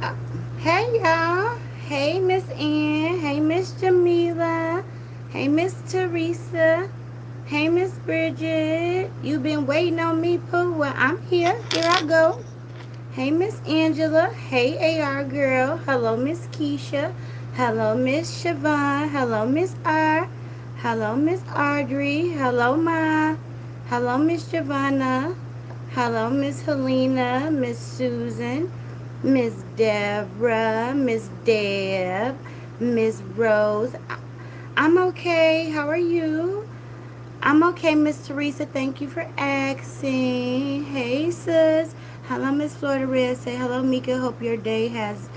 Uh, hey y'all. Hey Miss Ann. Hey Miss Jamila. Hey Miss Teresa. Hey Miss Bridget. You been waiting on me, Pooh? Well, I'm here. Here I go. Hey Miss Angela. Hey AR girl. Hello Miss Keisha. Hello Miss Siobhan. Hello Miss R. Hello Miss Audrey. Hello Ma. Hello Miss Giovanna. Hello Miss Helena. Miss Susan. Miss Deborah. Miss Deb. Miss Rose. I'm okay. How are you? I'm okay, Miss Teresa. Thank you for asking. Hey, sis. Hello, Miss Florida Red. Say hello, Mika. Hope your day has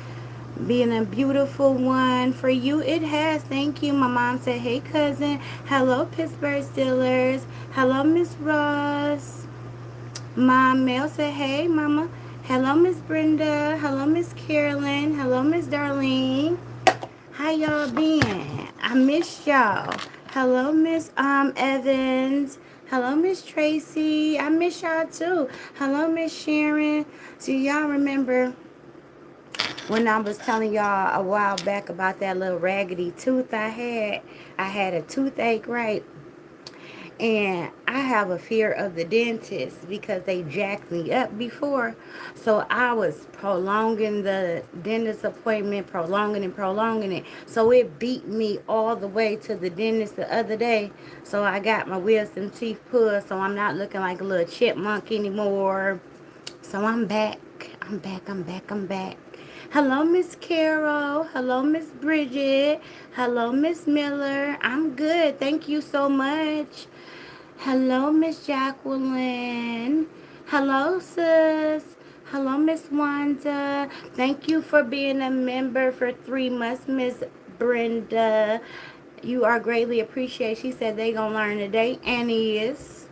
been a beautiful one. For you, it has. Thank you. My mom said, hey, cousin. Hello, Pittsburgh Steelers. Hello, Miss Ross. Mom Mel said, hey, mama. Hello, Miss Brenda. Hello, Miss Carolyn. Hello, Miss Darlene. How y'all been? I miss y'all. Hello, Miss Evans. Hello, Miss Tracy. I miss y'all too. Hello, Miss Sharon. So y'all remember when I was telling y'all a while back about that little raggedy tooth I had? I had a toothache, right? And I have a fear of the dentist because they jacked me up before. So I was prolonging the dentist appointment, prolonging it. So it beat me all the way to the dentist the other day. So I got my wisdom teeth pulled, so I'm not looking like a little chipmunk anymore. So I'm back. I'm back. Hello, Miss Carol. Hello, Miss Bridget. Hello, Miss Miller. I'm good. Thank you so much. Hello, Miss Jacqueline. Hello, sis. Hello, Miss Wanda. Thank you for being a member for 3 months, Miss Brenda. You are greatly appreciated. She said they gonna learn today, and is.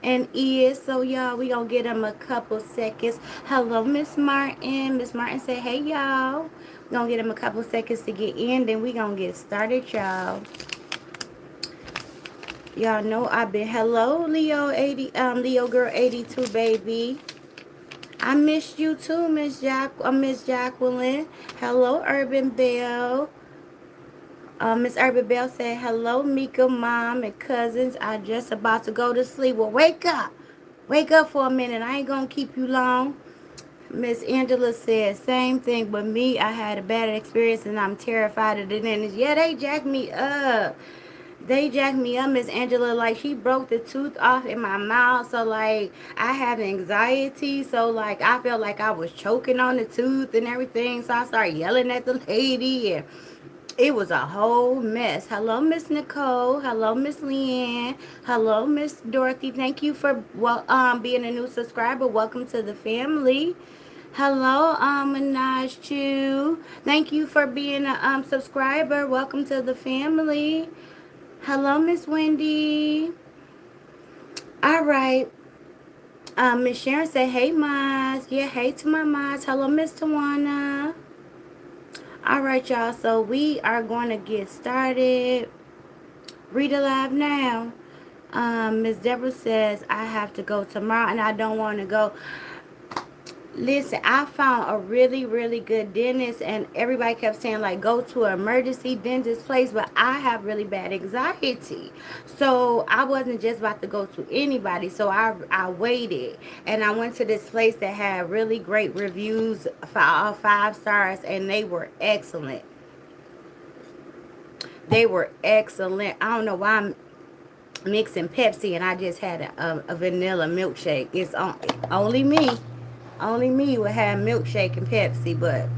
And is. So, y'all, we gonna get them a couple seconds. Hello, Miss Martin. Miss Martin said, hey, y'all. We gonna get them a couple seconds to get in, then we gonna get started, y'all. Y'all know I've been hello Leo girl 82 baby. I missed you too, Miss Jacqueline. Hello, Urban Bell. Miss Urban Bell said, hello, Mika, mom, and cousins. I just about to go to sleep. Well, wake up. Wake up for a minute. I ain't gonna keep you long. Miss Angela said, same thing, but me, I had a bad experience and I'm terrified of the dentist. Yeah, they jacked me up. They jacked me up, Miss Angela. Like, she broke the tooth off in my mouth. So, like, I have anxiety. So, like, I felt like I was choking on the tooth and everything. So, I started yelling at the lady. And it was a whole mess. Hello, Miss Nicole. Hello, Miss Leanne. Hello, Miss Dorothy. Thank you for being a new subscriber. Welcome to the family. Hello, Minaj Chu. Thank you for being a subscriber. Welcome to the family. Hello, Miss Wendy. All right. Miss Sharon said, hey, Maz. Yeah, hey to my Maz. Hello, Miss Tawana. All right, y'all. So we are going to get started. Read aloud now. Miss Deborah says, I have to go tomorrow and I don't want to go. Listen, I found a really, really good dentist, and everybody kept saying, like, go to an emergency dentist place, but I have really bad anxiety. So I wasn't just about to go to anybody. So I waited, and I went to this place that had really great reviews for all 5 stars, and they were excellent. They were excellent. I don't know why I'm mixing Pepsi, and I just had a vanilla milkshake. It's only me. Only me would have milkshake and Pepsi, but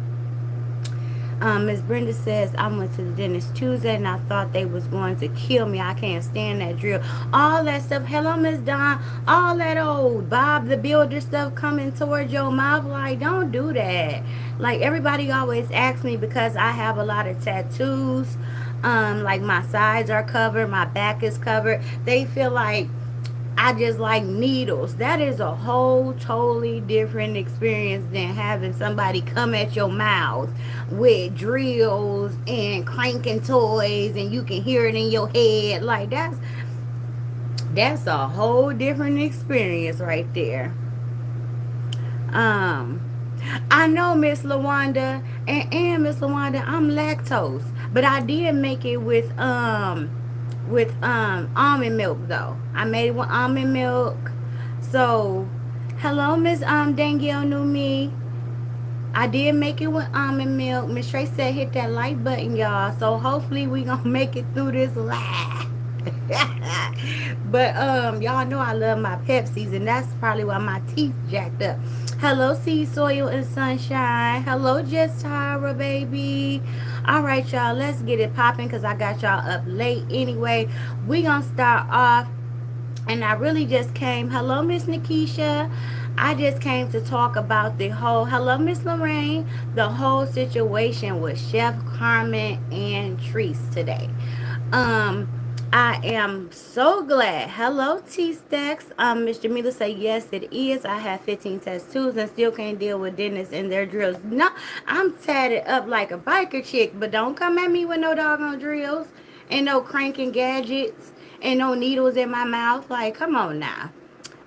Miss Brenda says, I went to the dentist Tuesday and I thought they was going to kill me. I can't stand that drill. All that stuff. Hello, Miss Dawn. All that old Bob the Builder stuff coming towards your mouth. Like, don't do that. Like, everybody always asks me because I have a lot of tattoos. Like, my sides are covered. My back is covered. They feel like I just like needles. That is a whole totally different experience than having somebody come at your mouth with drills and cranking toys and you can hear it in your head. Like, that's a whole different experience right there. Um I know, Miss Lawanda, and Miss Lawanda, I'm lactose, but I did make it with almond milk though. I made it with almond milk. So, hello, Miss Danielle knew me. I did make it with almond milk. Miss Trey said hit that like button, y'all. So hopefully we gonna make it through this live. But y'all know I love my Pepsis, and that's probably why my teeth jacked up. Hello, Sea Soil and Sunshine. Hello, Just Tyra, baby. All right, y'all, let's get it popping because I got y'all up late anyway. We gonna start off, and I really just came. Hello, Miss Nikisha. I just came to talk about the whole, hello, Miss Lorraine, the whole situation with Chef Carmen and Treese today. Um, I am so glad. Hello, T Stacks. Miss Jamila say yes, it is. I have 15 tattoos and still can't deal with dentists and their drills. No, I'm tatted up like a biker chick, but don't come at me with no doggone drills and no cranking gadgets and no needles in my mouth. Like, come on now.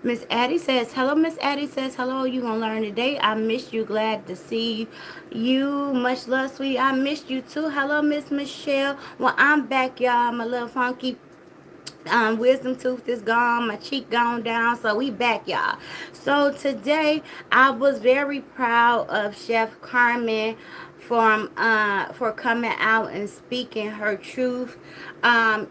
Miss Addie says, hello, Miss Addie says, hello, you gonna learn today. I missed you. Glad to see you. Much love, sweetie. I missed you too. Hello, Miss Michelle. Well, I'm back, y'all. My little funky wisdom tooth is gone, my cheek gone down, so we back, y'all. So today I was very proud of Chef Carmen for coming out and speaking her truth,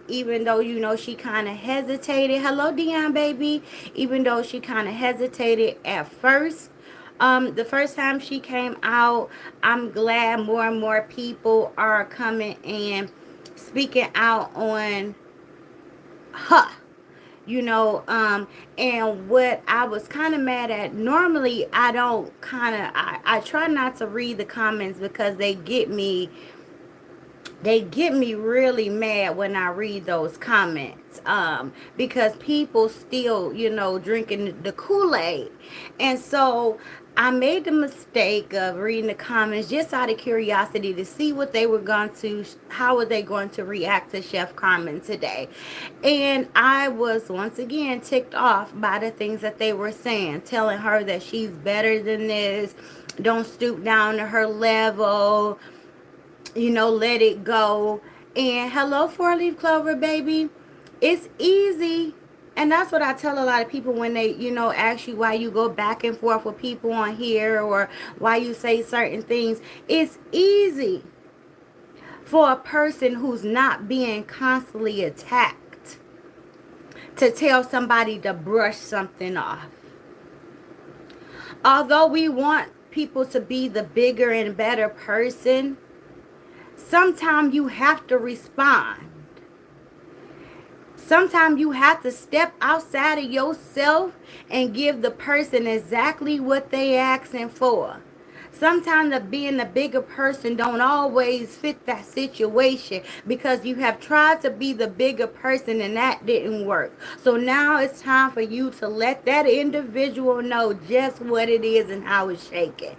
even though she kind of hesitated. Hello, Dion, baby. Even though she kind of hesitated at first, the first time she came out, I'm glad more and more people are coming and speaking out on her, and what I was kind of mad at, normally I don't I try not to read the comments because they get me really mad when I read those comments, because people still drinking the Kool-Aid. And so I made the mistake of reading the comments just out of curiosity to see what they were how were they going to react to Chef Carmen today. And I was once again ticked off by the things that they were saying, telling her that she's better than this, don't stoop down to her level, let it go. And hello, four-leaf clover, baby. It's easy. And that's what I tell a lot of people when they, ask you why you go back and forth with people on here or why you say certain things. It's easy for a person who's not being constantly attacked to tell somebody to brush something off. Although we want people to be the bigger and better person, sometimes you have to respond. Sometimes you have to step outside of yourself and give the person exactly what they asking for. Sometimes being the bigger person don't always fit that situation because you have tried to be the bigger person and that didn't work. So now it's time for you to let that individual know just what it is and how it's shaking.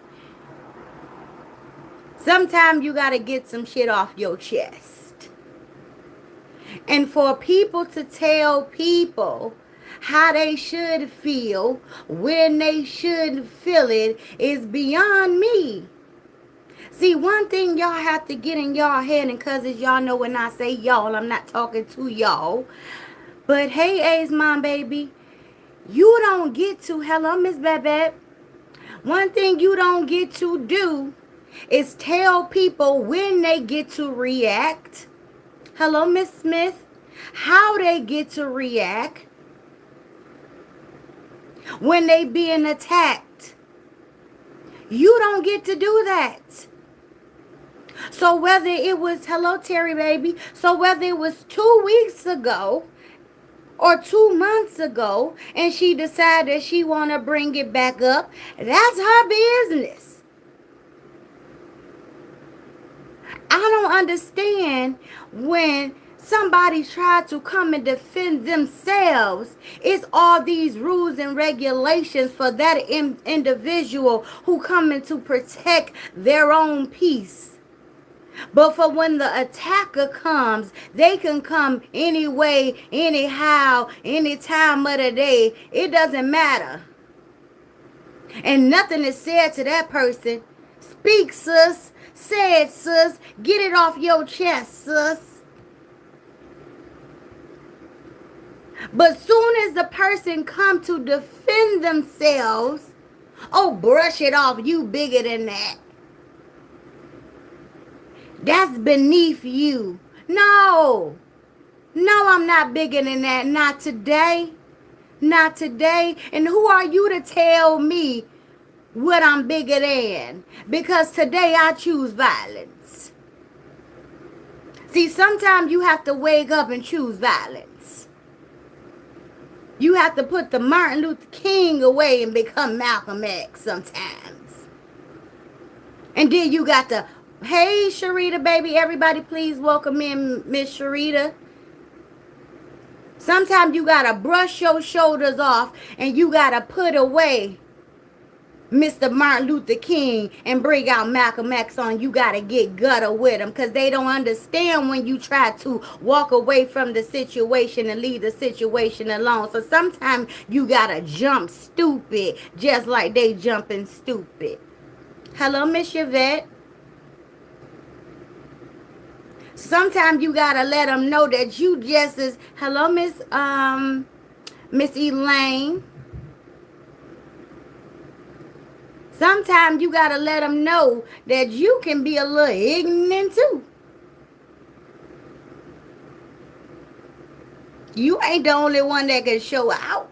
Sometimes you got to get some shit off your chest. And for people to tell people how they should feel when they should feel it is beyond me. See, one thing y'all have to get in y'all head, and cousins, y'all know when I say y'all, I'm not talking to y'all. But hey, A's mom, baby, you don't get to, hello, Miss Babette. One thing you don't get to do is tell people when they get to react. Hello, Miss Smith. How they get to react when they being attacked. You don't get to do that. So whether it was, hello, Terry, baby. So whether it was 2 weeks ago or 2 months ago and she decided she want to bring it back up, that's her business. I don't understand when somebody tried to come and defend themselves. It's all these rules and regulations for that individual who coming to protect their own peace. But for when the attacker comes, they can come anyway, anyhow, any time of the day. It doesn't matter. and nothing is said to that person, speak, sis. Say it, sis. Get it off your chest, sis. But soon as the person come to defend themselves, oh, brush it off. You bigger than that. That's beneath you. No. No, I'm not bigger than that. Not today. Not today. And who are you to tell me what I'm bigger than? Because today I choose violence. See, sometimes you have to wake up and choose violence. You have to put the Martin Luther King away and become Malcolm X sometimes. And then you got to, hey, Sharita, baby, everybody please welcome in Miss Sharita. Sometimes you got to brush your shoulders off and you got to put away Mr. Martin Luther King and bring out Malcolm X on. You got to get gutter with them because they don't understand when you try to walk away from the situation and leave the situation alone. So sometimes you got to jump stupid just like they jumping stupid. Hello, Miss Yvette. Sometimes you gotta let them know that you just as, hello, Miss Elaine. Sometimes you gotta let them know that you can be a little ignorant too. You ain't the only one that can show out.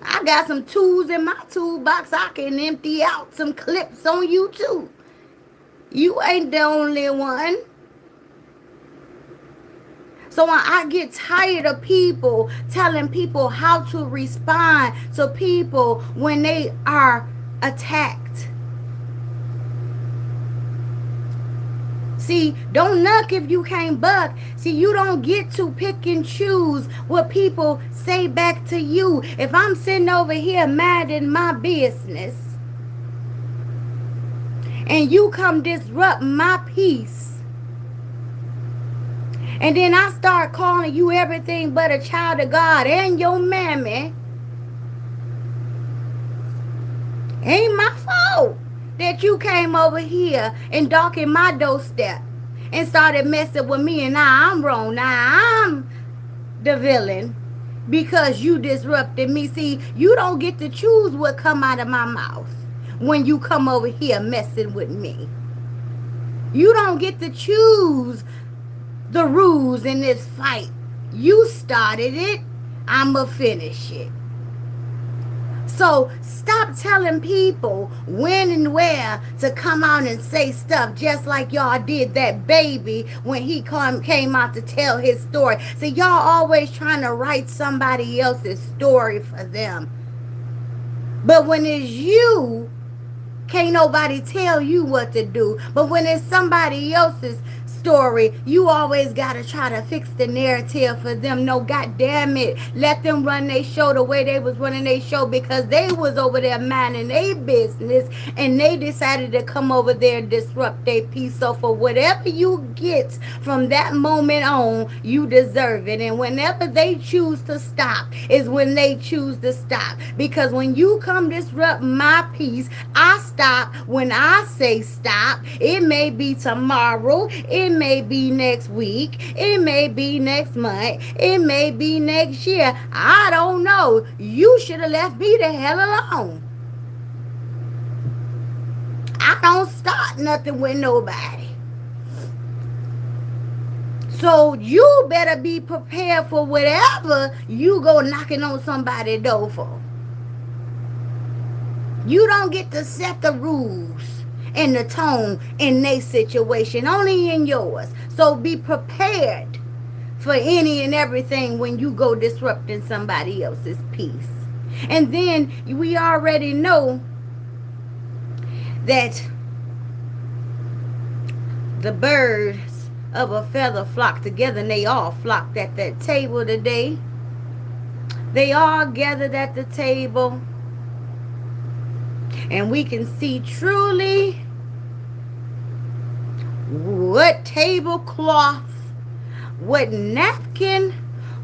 I got some tools in my toolbox. I can empty out some clips on you too. You ain't the only one. So I get tired of people telling people how to respond to people when they are attacked. See, don't knock if you can't buck. See, you don't get to pick and choose what people say back to you. If I'm sitting over here minding my business, and you come disrupt my peace, and then I start calling you everything but a child of God and your mammy, ain't my fault that you came over here and darkened my doorstep and started messing with me, and now I'm wrong. Now I'm the villain because you disrupted me. See, you don't get to choose what come out of my mouth. When you come over here messing with me, you don't get to choose the rules in this fight. You started it. I'ma finish it. So stop telling people when and where to come out and say stuff, just like y'all did that baby when he came out to tell his story. See, y'all always trying to write somebody else's story for them. But when it's you, can't nobody tell you what to do. But when it's somebody else's story, you always got to try to fix the narrative for them. No, God damn it. Let them run their show the way they was running their show, because they was over there minding their business and they decided to come over there and disrupt their peace. So for whatever you get from that moment on, you deserve it. And whenever they choose to stop is when they choose to stop. Because when you come disrupt my peace, I stop when I say stop. It may be tomorrow. It may be next week. It may be next month. It may be next year. I don't know. You should have left me the hell alone. I don't start nothing with nobody. So you better be prepared for whatever you go knocking on somebody's door for. You don't get to set the rules and the tone in their situation, only in yours. So be prepared for any and everything when you go disrupting somebody else's peace. And then we already know that the birds of a feather flock together, and they all flocked at that table today. They all gathered at the table. And we can see truly what tablecloth, what napkin,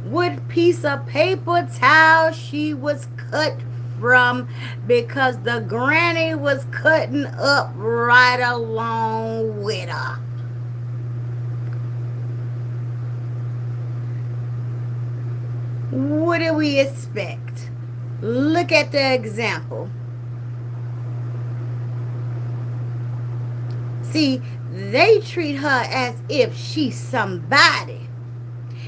what piece of paper towel she was cut from because the granny was cutting up right along with her. What do we expect? Look at the example. See, they treat her as if she's somebody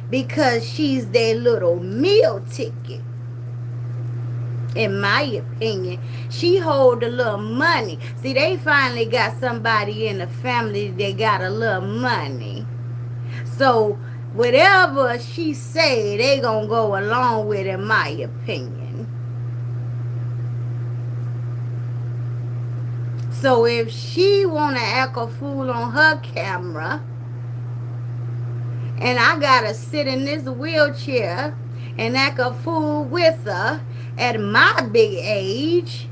because she's their little meal ticket. In my opinion, she hold a little money. See, they finally got somebody in the family that got a little money. So whatever she say, they gonna go along with, in my opinion. So if she wanna act a fool on her camera, and I gotta sit in this wheelchair and act a fool with her at my big age,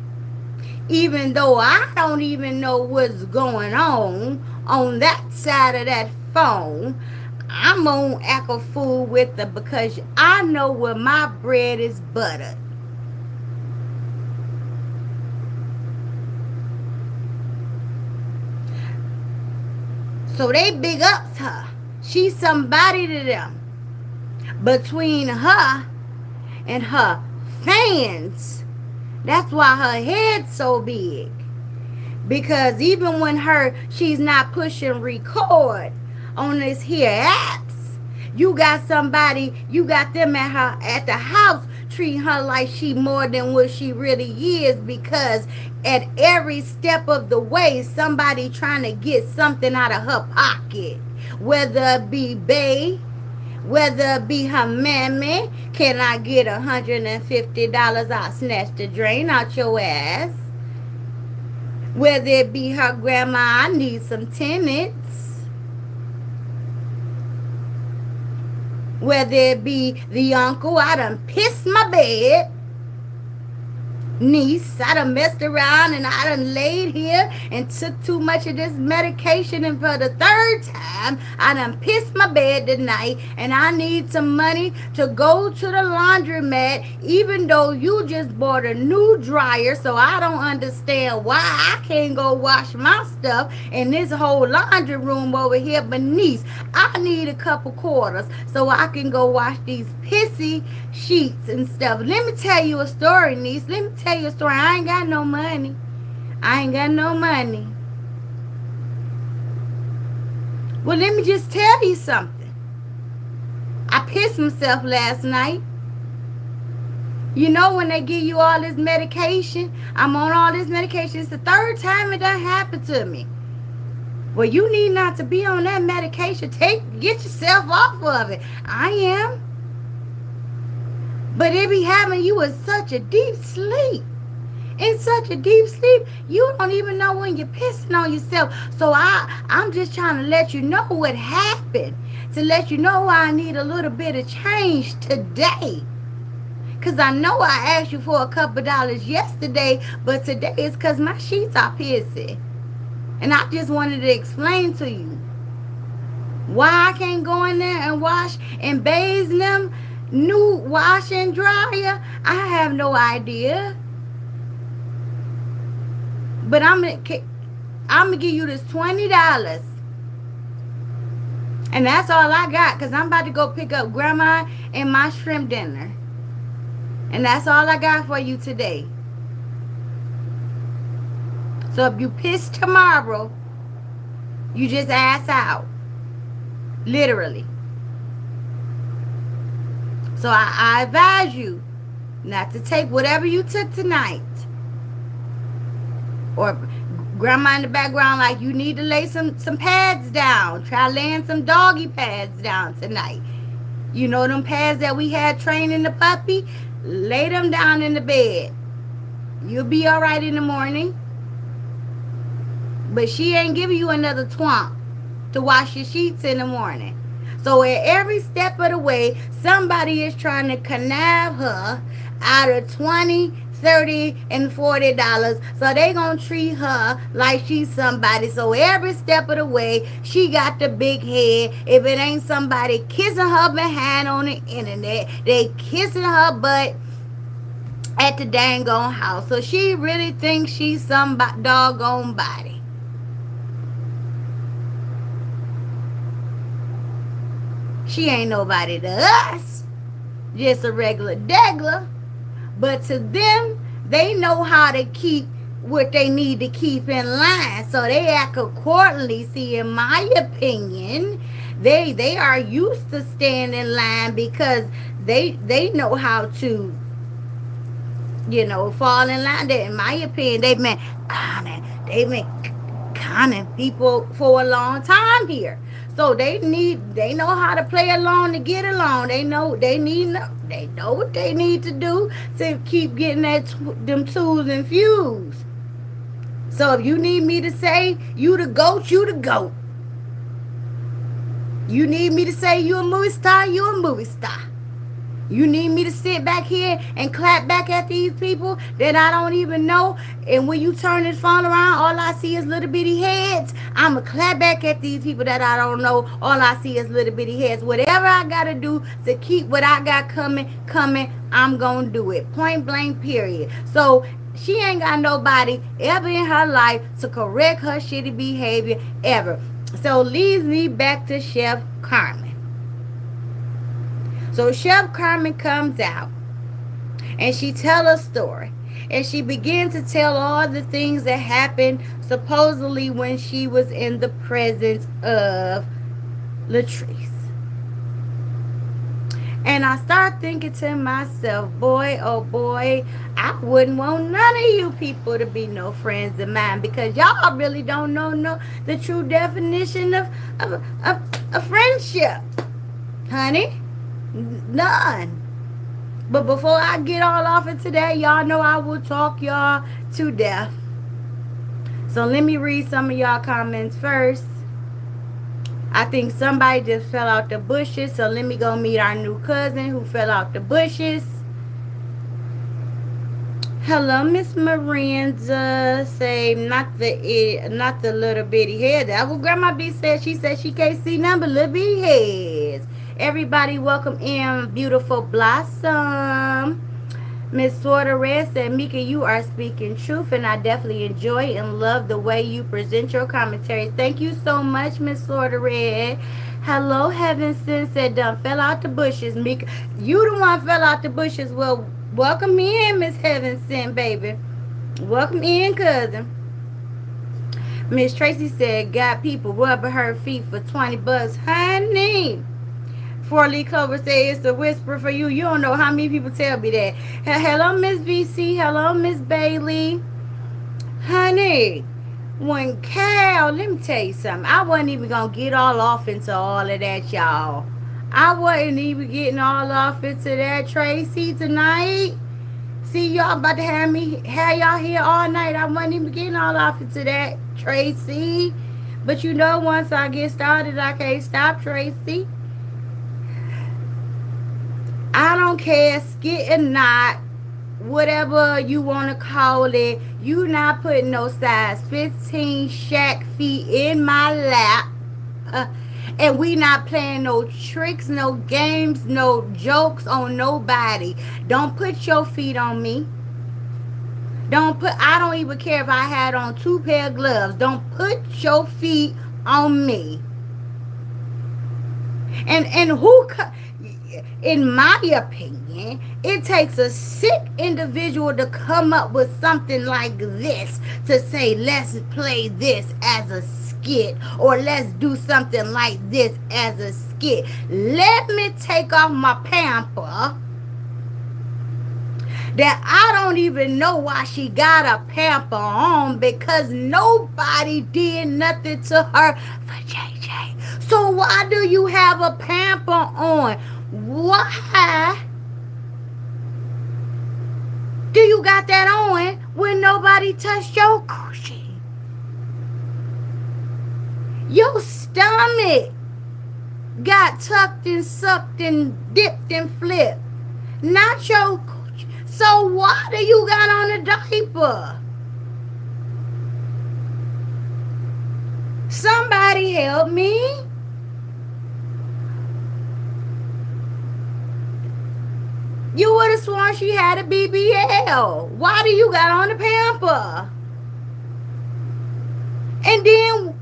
even though I don't even know what's going on that side of that phone, I'm gonna act a fool with her because I know where my bread is buttered. So they big ups her. She's somebody to them. Between her and her fans, that's why her head's so big. Because even when she's not pushing record on this here apps, you got somebody, you got them at the house treating her like she more than what she really is, because at every step of the way somebody trying to get something out of her pocket, whether it be bae, whether it be her mammy. Can I get $150? I'll snatch the drain out your ass. Whether it be her grandma, I need some tenants. Whether it be the uncle, I done pissed my bed. Niece, I done messed around and I done laid here and took too much of this medication, and for the third time I done pissed my bed tonight, and I need some money to go to the laundromat, even though you just bought a new dryer. So I don't understand why I can't go wash my stuff in this whole laundry room over here. But niece, I need a couple quarters so I can go wash these pissy sheets and stuff. Let me tell you a story, niece. Let me tell you a story. I ain't got no money. I ain't got no money. Well, let me just tell you something. I pissed myself last night. You know, when they give you all this medication, I'm on all this medication. It's the third time it done happened to me. Well, you need not to be on that medication. Get yourself off of it. I am. But it be having you in such a deep sleep. In such a deep sleep, you don't even know when you're pissing on yourself. So I'm just trying to let you know what happened. To let you know why I need a little bit of change today. Because I know I asked you for a couple dollars yesterday, but today is because my sheets are pissy. And I just wanted to explain to you why I can't go in there and wash and bathe them. New wash and dryer, I have no idea. But I'm gonna give you this $20, and that's all I got, because I'm about to go pick up grandma and my shrimp dinner, and that's all I got for you today. So if you piss tomorrow, you just ass out, literally. So I advise you not to take whatever you took tonight. Or grandma in the background like, you need to lay some pads down. Try laying some doggy pads down tonight. You know them pads that we had training the puppy? Lay them down in the bed. You'll be all right in the morning. But she ain't giving you another twomp to wash your sheets in the morning. So at every step of the way, somebody is trying to connive her out of $20, $30, and $40. So they gonna treat her like she's somebody. So every step of the way, she got the big head. If it ain't somebody kissing her behind on the internet, they kissing her butt at the dang on house. So she really thinks she's some doggone body. She ain't nobody to us. Just a regular degler. But to them, they know how to keep what they need to keep in line. So they act accordingly. See, in my opinion, they are used to staying in line because they know how to, fall in line. That, in my opinion, they've been conning people for a long time here. So they know how to play along to get along. They know what they need to do to keep getting them tools infused. So if you need me to say you the goat, you the goat. You need me to say you a movie star, you a movie star. You need me to sit back here and clap back at these people that I don't even know. And when you turn this phone around, all I see is little bitty heads. I'ma clap back at these people that I don't know. All I see is little bitty heads. Whatever I gotta do to keep what I got coming, I'm gonna do it. Point blank, period. So she ain't got nobody ever in her life to correct her shitty behavior ever. So leads me back to Chef Carmen. So Chef Carmen comes out and she tell a story. And she begins to tell all the things that happened supposedly when she was in the presence of Latrice. And I start thinking to myself, boy, oh boy, I wouldn't want none of you people to be no friends of mine because y'all really don't know the true definition of friendship, honey. None. But before I get all off of today, y'all know I will talk y'all to death. So let me read some of y'all comments first. I think somebody just fell out the bushes, so let me go meet our new cousin who fell out the bushes. Hello, Miss Miranda. Say not the little bitty head. That what Grandma B said. She said she can't see none but little bitty heads. Everybody welcome in Beautiful Blossom. Miss Sorta Red said, Mika, you are speaking truth, and I definitely enjoy and love the way you present your commentaries. Thank you so much, Miss Sorta Red. Hello, Heaven Sin said, done fell out the bushes. Mika, you the one fell out the bushes. Well, welcome in, Miss Heaven Sin, baby. Welcome in, cousin. Miss Tracy said, got people rubbing her feet for $20. Honey. Four Lee Clover says it's a whisper for you. You don't know how many people tell me that. Hello, Miss VC. Hello, Miss Bailey. Honey, when Cal, let me tell you something. I wasn't even going to get all off into all of that, y'all. I wasn't even getting all off into that, Tracy, tonight. See, y'all about to have y'all here all night. I wasn't even getting all off into that, Tracy. But you know, once I get started, I can't stop, Tracy. I don't care, skit or not, whatever you want to call it. You not putting no size 15 Shaq feet in my lap. And we not playing no tricks, no games, no jokes on nobody. Don't put your feet on me. I don't even care if I had on 2 pair of gloves. Don't put your feet on me. And who... In my opinion, it takes a sick individual to come up with something like this to say, let's play this as a skit, or let's do something like this as a skit. Let me take off my pamper that I don't even know why she got a pamper on, because nobody did nothing to her for JJ. So why do you have a pamper on? Why do you got that on when nobody touched your coochie? Your stomach got tucked and sucked and dipped and flipped. Not your coochie. So why do you got on a diaper? Somebody help me. You would have sworn she had a BBL. Why do you got on the pamper? And then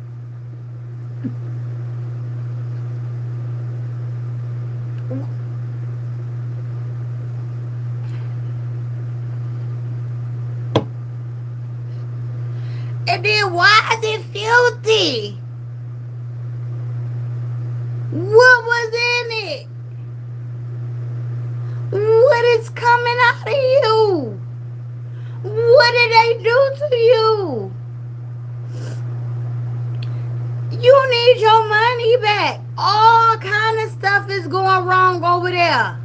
why is it filthy? What was in it? What is coming out of you? What did they do to you? You need your money back. All kind of stuff is going wrong over there.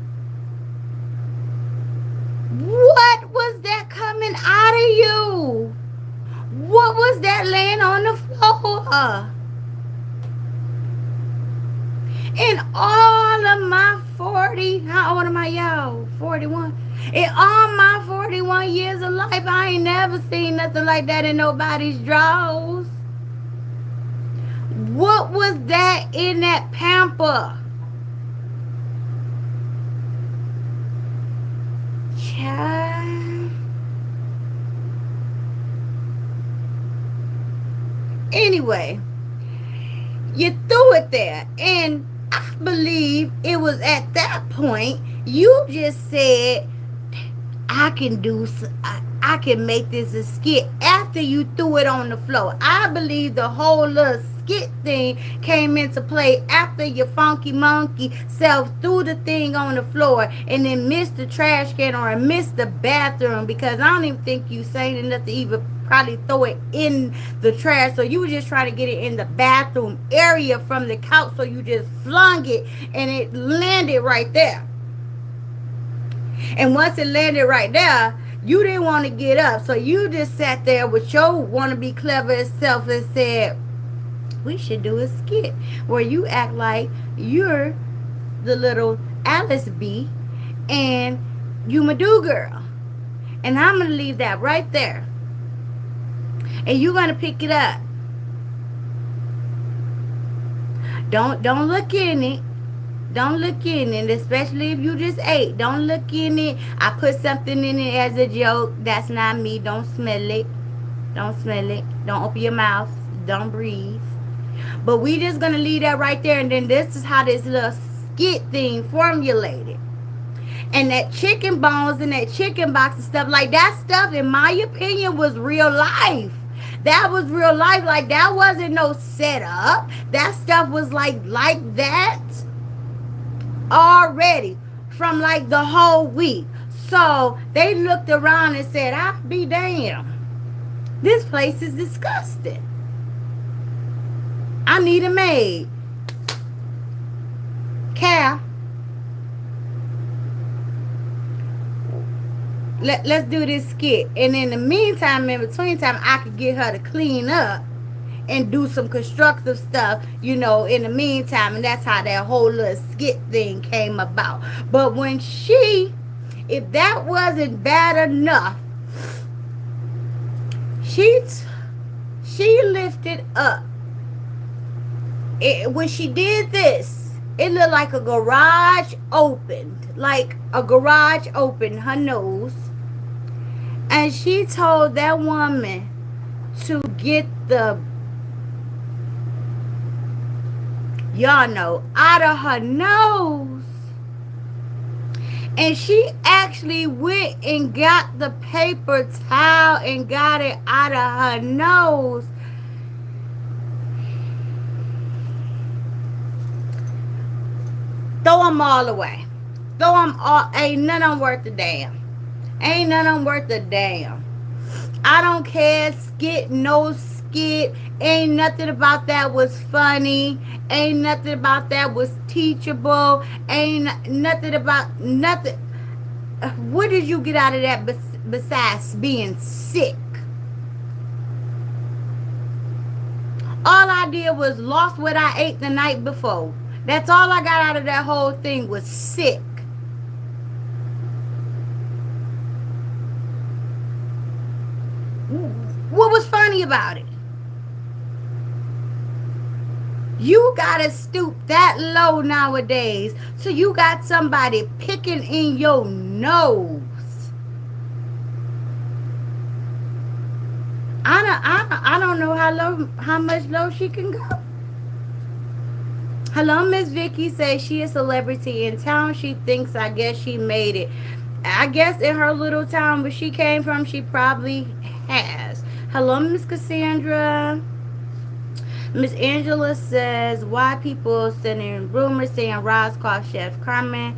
What was that coming out of you? What was that laying on the floor? In all of my 40, how old am I, y'all? 41. In all my 41 years of life, I ain't never seen nothing like that in nobody's drawers. What was that in that pamper? Child. Anyway, you threw it there. And I believe it was at that point you just said, I can make this a skit after you threw it on the floor. I believe the whole little skit thing came into play after your funky monkey self threw the thing on the floor and then missed the trash can or missed the bathroom, because I don't even think you saying enough to even probably throw it in the trash. So you were just trying to get it in the bathroom area from the couch, so you just flung it and it landed right there. And once it landed right there, you didn't want to get up. So you just sat there with your wannabe clever self and said, we should do a skit where you act like you're the little Alice bee and you Madoo girl. And I'm going to leave that right there. And you're going to pick it up. Don't look in it. Don't look in it, especially if you just ate. Don't look in it. I put something in it as a joke. That's not me. Don't smell it. Don't smell it. Don't open your mouth. Don't breathe. But we just going to leave that right there. And then this is how this little skit thing formulated. And that chicken bones and that chicken box and stuff, like that stuff, in my opinion, was real life. That was real life. Like, that wasn't no setup. That stuff was like that already from like the whole week. So they looked around and said, I'll be damned. This place is disgusting. I need a maid. Cal, let's do this skit. And in the meantime, in between time, I could get her to clean up and do some constructive stuff, in the meantime. And that's how that whole little skit thing came about. But when if that wasn't bad enough, she lifted up. When she did this, it looked like a garage opened. Like a garage opened her nose. And she told that woman to get the, y'all know, out of her nose. And she actually went and got the paper towel and got it out of her nose. Throw them all away. Throw them all. Ain't none of them worth a damn. Ain't none of them worth a damn. I don't care. Skit, no skit. Ain't nothing about that was funny. Ain't nothing about that was teachable. Ain't nothing about nothing. What did you get out of that besides being sick? All I did was lost what I ate the night before. That's all I got out of that whole thing was sick. What was funny about it? You gotta stoop that low nowadays. So you got somebody picking in your nose. I don't know how much low she can go. Hello, Miss Vicky says she a celebrity in town. She thinks, I guess she made it. I guess in her little town where she came from, she probably has. Hello, Miss Cassandra. Miss Angela says, why people sending rumors saying Roz called Chef Carmen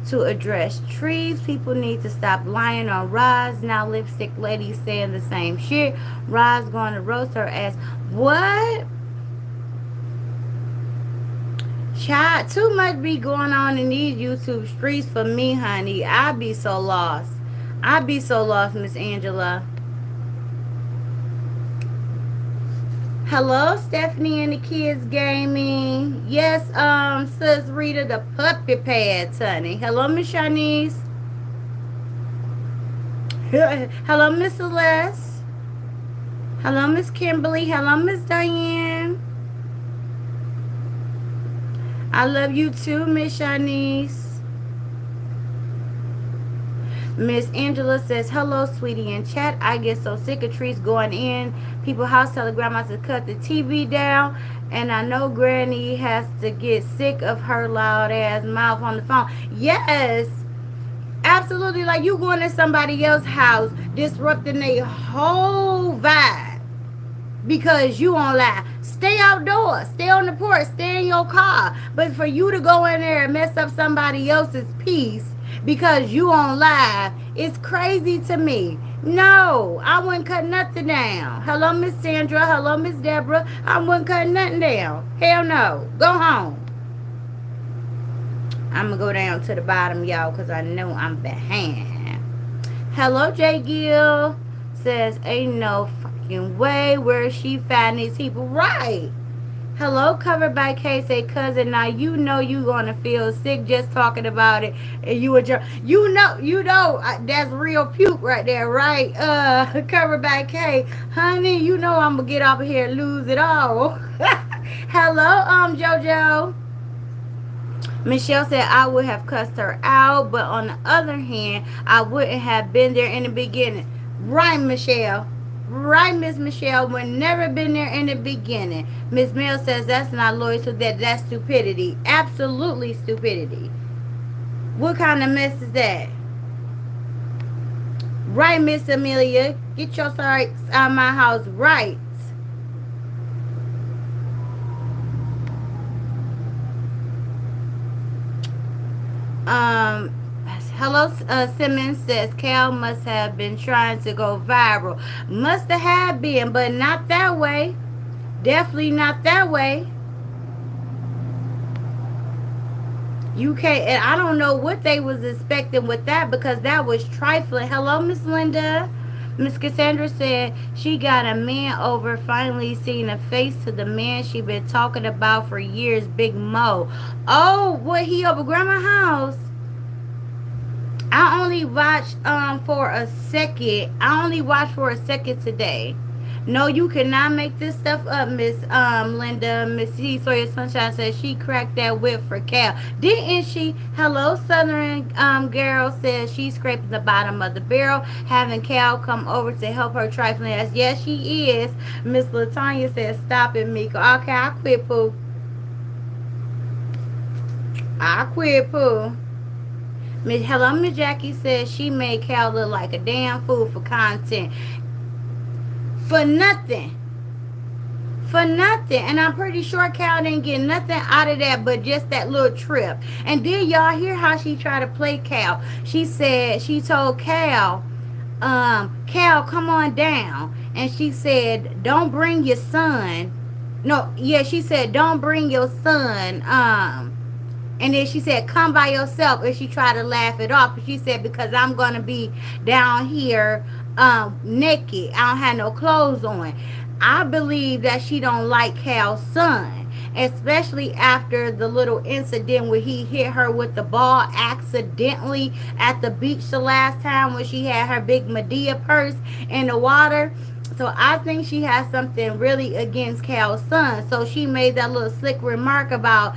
to address trees? People need to stop lying on Roz. Now lipstick lady saying the same shit. Roz going to roast her ass. What? Child, too much be going on in these YouTube streets for me, honey. I be so lost. I be so lost, Miss Angela. Hello, Stephanie and the kids gaming. Yes, sis Rita, the puppy pads, honey. Hello, Miss Shanice. Hello, Miss Celeste. Hello, Miss Kimberly. Hello, Miss Diane. I love you too, Miss Shanice. Miss Angela says, hello, sweetie, in chat. I get so sick of trees going in people's house telling grandma to cut the TV down. And I know Granny has to get sick of her loud ass mouth on the phone. Yes, absolutely. Like you going to somebody else's house, disrupting their whole vibe because you on live. Stay outdoors, stay on the porch, stay in your car. But for you to go in there and mess up somebody else's peace because you on live, it's crazy to me. No, I wouldn't cut nothing down. Hello, Miss Sandra. Hello, Miss Deborah. I wouldn't cut nothing down. Hell no. Go home. I'm going to go down to the bottom, y'all, because I know I'm behind. Hello, J. Gill. Says, ain't no fucking way where she found these people. Right. Hello, Covered by K. Say, cousin, now you know you gonna feel sick just talking about it. And you know, that's real puke right there, right? Covered by K. Honey, you know I'm gonna get off of here and lose it all. Hello, JoJo. Michelle said, I would have cussed her out, but on the other hand, I wouldn't have been there in the beginning. Right, Michelle. Right, Miss Michelle. Would never been there in the beginning. Miss Mel says that's not loyal to that. That's stupidity. Absolutely stupidity. What kind of mess is that? Right, Miss Amelia. Get your sorry out of my house. Right. Hello, Simmons says Cal must have been trying to go viral. Must have been, but not that way. Definitely not that way. You can't, and I don't know what they was expecting with that because that was trifling. Hello, Miss Linda. Miss Cassandra said she got a man over, finally seeing a face to the man she been talking about for years, Big Mo. Oh, what, he over grandma's house? I only watched for a second. I only watched for a second today. No, you cannot make this stuff up, Miss Linda. Miss C. Sawyer Sunshine says she cracked that whip for Cal. Didn't she? Hello, Southern girl says she's scraping the bottom of the barrel, having Cal come over to help her trifling ass. Yes, she is. Miss Latanya says, stop it, Mika. Okay, I quit, Pooh. I quit, Pooh. Hello, Miss Jackie says she made Cal look like a damn fool for content. For nothing. For nothing. And I'm pretty sure Cal didn't get nothing out of that but just that little trip. And then y'all hear how she tried to play Cal. She said, she told Cal, Cal, come on down. And she said, don't bring your son. No, yeah, she said, don't bring your son. And then she said, come by yourself. And she tried to laugh it off. But she said, because I'm going to be down here naked. I don't have no clothes on. I believe that she don't like Cal's son. Especially after the little incident where he hit her with the ball accidentally at the beach the last time when she had her big Medea purse in the water. So I think she has something really against Cal's son. So she made that little slick remark about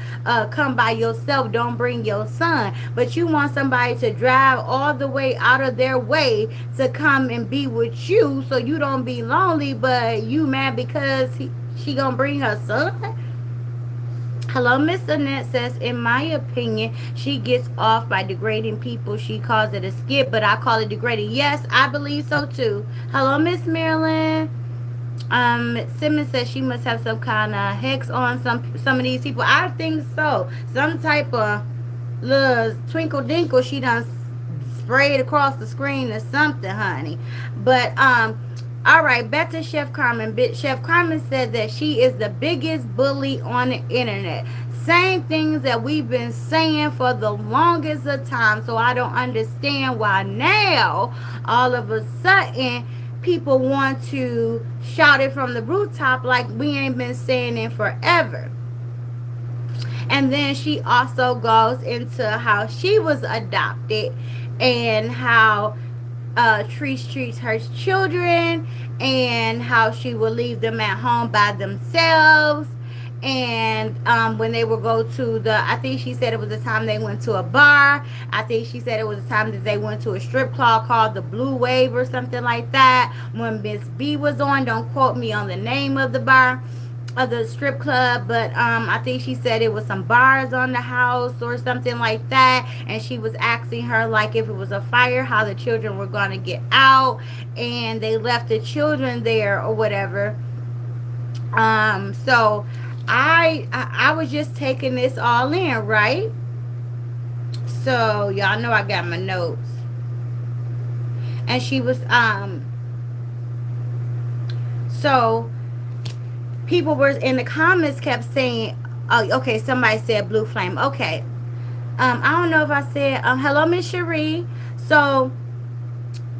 come by yourself, don't bring your son. But you want somebody to drive all the way out of their way to come and be with you so you don't be lonely, but you mad because she gonna bring her son? Hello, Miss Annette says, in my opinion, she gets off by degrading people. She calls it a skit, but I call it degrading. Yes, I believe so too. Hello, Miss Marilyn. Simmons says she must have some kind of hex on some of these people. I think so. Some type of little twinkle dinkle she done sprayed across the screen or something, honey. But all right, back to Chef Carmen. Chef Carmen said that she is the biggest bully on the internet. Same things that we've been saying for the longest of time. So I don't understand why now all of a sudden people want to shout it from the rooftop like we ain't been saying it forever. And then she also goes into how she was adopted and how Treese treats her children and how she will leave them at home by themselves. And when they would go to I think she said it was the time they went to a bar. I think she said it was the time that they went to a strip club called the Blue Wave or something like that. When Miss B was on, don't quote me on the name of the bar, of the strip club, but I think she said it was some bars on the house or something like that, and she was asking her like if it was a fire how the children were going to get out, and they left the children there or whatever. So I was just taking this all in, right? So y'all know I got my notes. And she was so people were in the comments kept saying, oh, okay, somebody said blue flame. Okay. I don't know if I said hello, Miss Cherie. So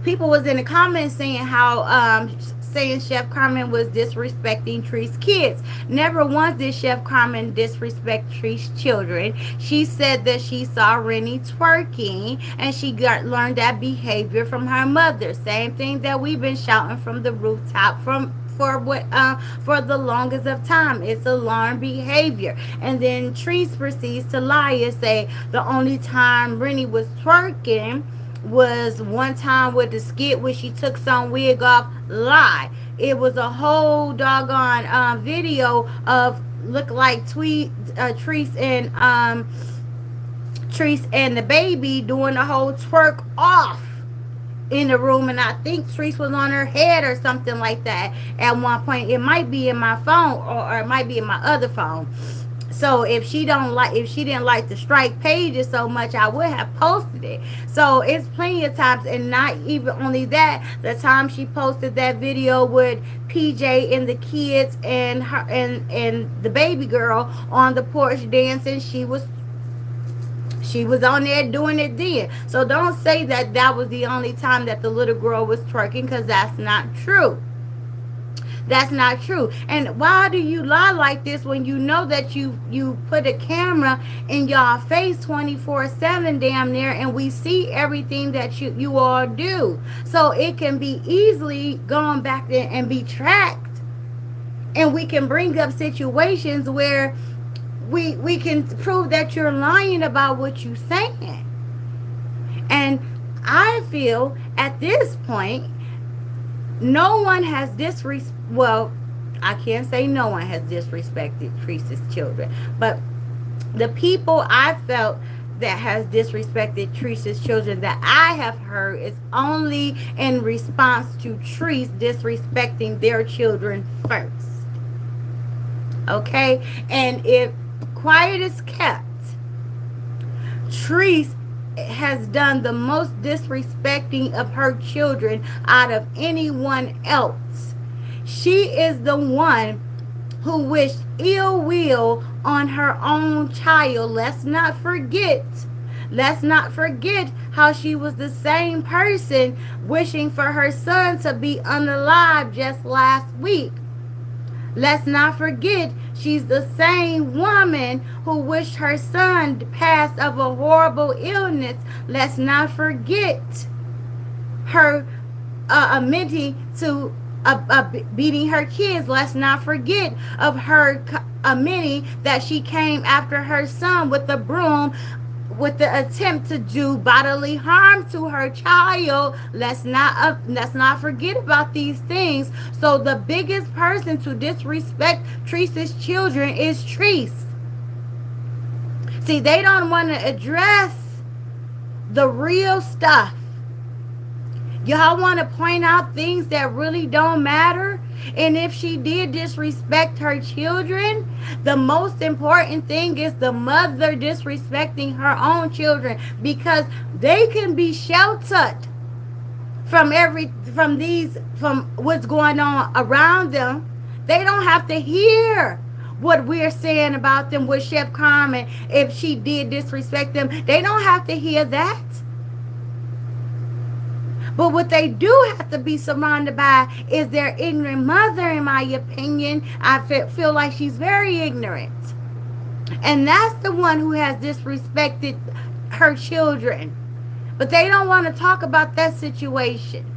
people was in the comments saying how saying Chef Carmen was disrespecting Tree's kids. Never once did Chef Carmen disrespect Tree's children. She said that she saw Rennie twerking and she learned that behavior from her mother. Same thing that we've been shouting from the rooftop for the longest of time. It's alarm behavior. And then Treese proceeds to lie and say the only time Rennie was twerking was one time with the skit where she took some wig off. Lie. It was a whole doggone video of look like Treese and the baby doing the whole twerk off in the room, and I think Treese was on her head or something like that at one point. It might be in my phone or it might be in my other phone. So if she didn't like the strike pages so much, I would have posted it. So it's plenty of times, and not even only that, the time she posted that video with PJ and the kids and her and the baby girl on the porch dancing, she was on there doing it then. So don't say that was the only time that the little girl was twerking, because that's not true. That's not true. And why do you lie like this when you know that you put a camera in y'all face 24/7 damn near, and we see everything that you all do. So it can be easily gone back there and be tracked. And we can bring up situations where we can prove that you're lying about what you're saying. And I feel at this point, no one has well, I can't say no one has disrespected Treese's children, but the people I felt that has disrespected Treese's children that I have heard is only in response to Treese disrespecting their children first. Okay? And if quiet is kept, Treese has done the most disrespecting of her children out of anyone else. She is the one who wished ill will on her own child. Let's not forget how she was the same person wishing for her son to be unalive just last week. Let's not forget she's the same woman who wished her son passed of a horrible illness. Let's not forget her admitting to beating her kids. Let's not forget of her Minnie, that she came after her son with the broom with the attempt to do bodily harm to her child. Let's not forget about these things. So the biggest person to disrespect Teresa's children is Treese. See, they don't want to address the real stuff. Y'all want to point out things that really don't matter. And if she did disrespect her children, the most important thing is the mother disrespecting her own children, because they can be sheltered from what's going on around them. They don't have to hear what we're saying about them with Chef Carmen. If she did disrespect them, they don't have to hear that. But what they do have to be surrounded by is their ignorant mother, in my opinion. I feel like she's very ignorant. And that's the one who has disrespected her children. But they don't want to talk about that situation.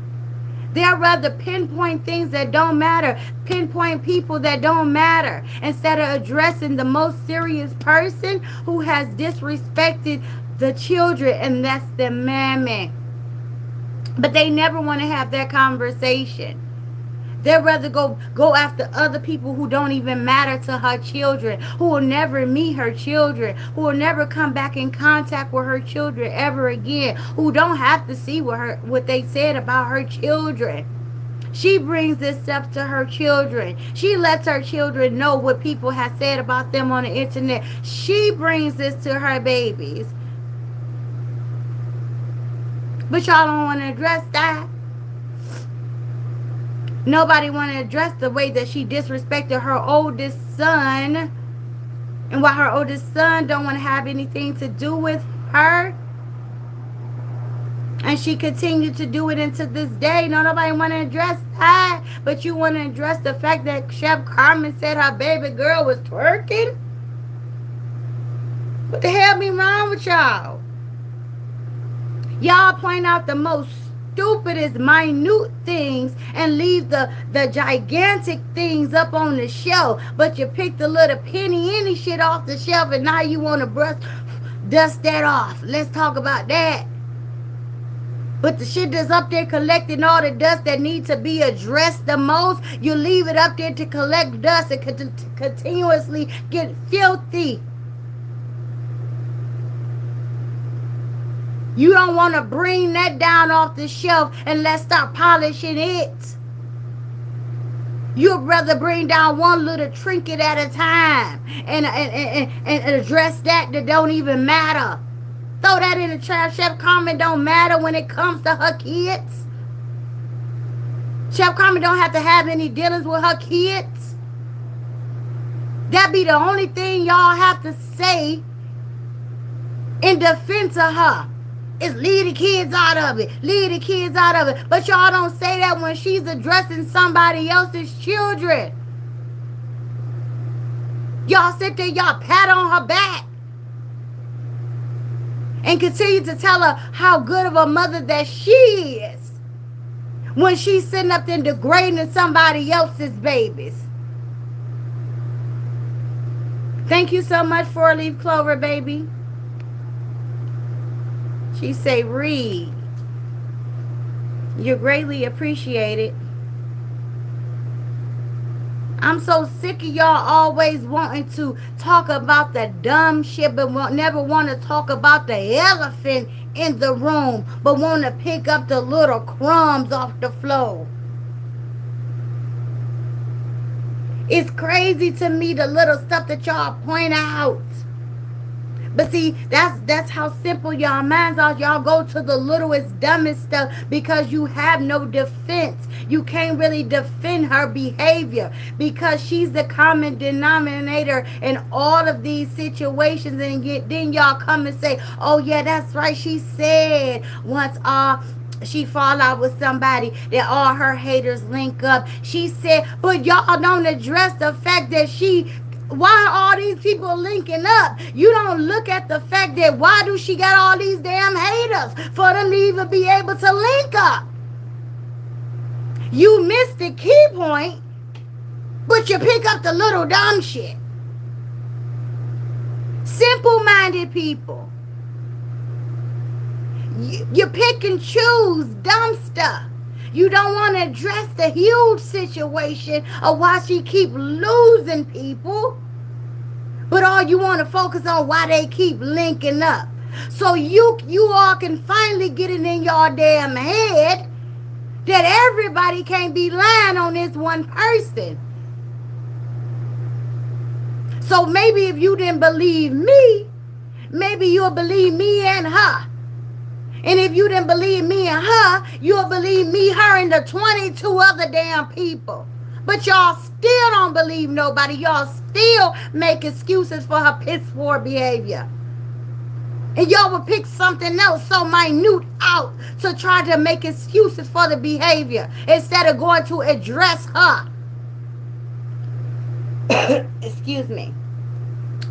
They'd rather pinpoint things that don't matter, pinpoint people that don't matter, instead of addressing the most serious person who has disrespected the children, and that's the mammy. But they never want to have that conversation. They'd rather go after other people who don't even matter to her children, who will never meet her children, who will never come back in contact with her children ever again, who don't have to see what they said about her children. She brings this stuff to her children. She lets her children know what people have said about them on the internet. She brings this to her babies. But y'all don't want to address that. Nobody want to address the way that she disrespected her oldest son, and why her oldest son don't want to have anything to do with her. And she continued to do it into this day. No, nobody want to address that. But you want to address the fact that Chef Carmen said her baby girl was twerking? What the hell be wrong with y'all? Y'all point out the most stupidest, minute things and leave the gigantic things up on the shelf. But you pick the little penny shit off the shelf, and now you want to dust that off. Let's talk about that. But the shit that's up there collecting all the dust that needs to be addressed the most, you leave it up there to collect dust and continuously get filthy. You don't want to bring that down off the shelf and let's start polishing it. You'd rather bring down one little trinket at a time and address that don't even matter. Throw that in the trash. Chef Carmen don't matter when it comes to her kids. Chef Carmen don't have to have any dealings with her kids. That be the only thing y'all have to say in defense of her. Is leave the kids out of it. Leave the kids out of it. But y'all don't say that when she's addressing somebody else's children. Y'all sit there, y'all pat on her back. And continue to tell her how good of a mother that she is. When she's sitting up there degrading somebody else's babies. Thank you so much, 4-leaf clover, baby. She say, read. You're greatly appreciated. I'm so sick of y'all always wanting to talk about the dumb shit, but never want to talk about the elephant in the room, but want to pick up the little crumbs off the floor. It's crazy to me, the little stuff that y'all point out. But see, that's how simple y'all minds are. Y'all go to the littlest, dumbest stuff because you have no defense. You can't really defend her behavior because she's the common denominator in all of these situations. And then y'all come and say, oh yeah, that's right. She said once she fall out with somebody that all her haters link up. She said, but y'all don't address the fact that why are all these people linking up? You don't look at the fact that why do she got all these damn haters for them to even be able to link up? You miss the key point, but you pick up the little dumb shit. Simple-minded people. You pick and choose dumb stuff. You don't want to address the huge situation of why she keep losing people. But all you want to focus on why they keep linking up. So you all can finally get it in your damn head that everybody can't be lying on this one person. So maybe if you didn't believe me, maybe you'll believe me and her. And if you didn't believe me and her, you'll believe me, her, and the 22 other damn people. But y'all still don't believe nobody. Y'all still make excuses for her piss poor behavior. And y'all will pick something else so minute out to try to make excuses for the behavior instead of going to address her. Excuse me.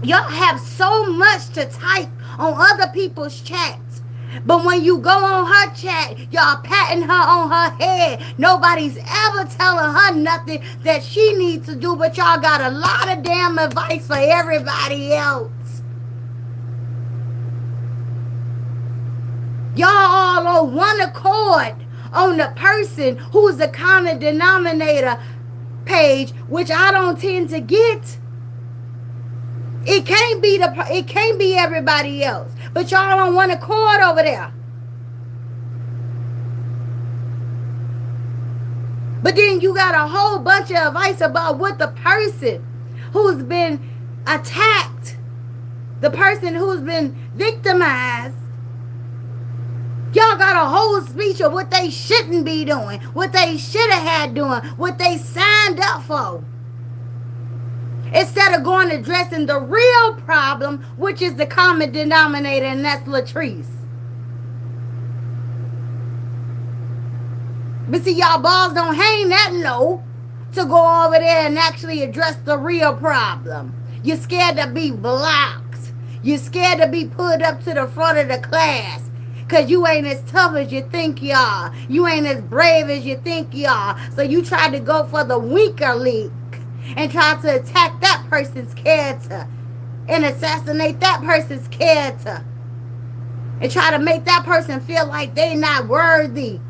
Y'all have so much to type on other people's chats. But when you go on her chat, y'all patting her on her head. Nobody's ever telling her nothing that she needs to do, but y'all got a lot of damn advice for everybody else. Y'all all on one accord on the person who's the common denominator page, which I don't tend to get. It can't be everybody else. But y'all on one accord over there. But then you got a whole bunch of advice about what the person who's been attacked, the person who's been victimized, y'all got a whole speech of what they shouldn't be doing, what they should have had doing, what they signed up for. Instead of going and addressing the real problem, which is the common denominator, and that's Latrice. But see, y'all balls don't hang that low to go over there and actually address the real problem. You're scared to be blocked. You're scared to be put up to the front of the class because you ain't as tough as you think you are. You ain't as brave as you think you are. So you try to go for the weaker link and try to attack that person's character and assassinate that person's character and try to make that person feel like they not worthy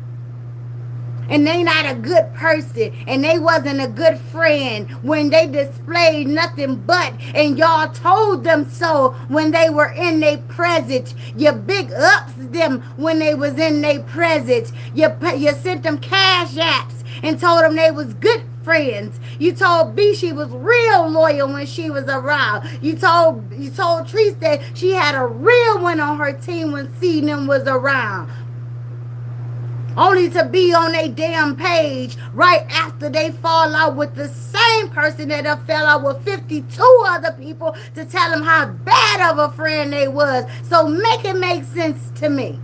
and they not a good person and they wasn't a good friend when they displayed nothing but, and y'all told them so when they were in their presence. You big ups them when they was in their presence. You sent them cash apps and told them they was good friends. You told B she was real loyal when she was around. You told Treese that she had a real one on her team when C them was around. Only to be on a damn page right after they fall out with the same person that fell out with 52 other people to tell them how bad of a friend they was. So make it make sense to me.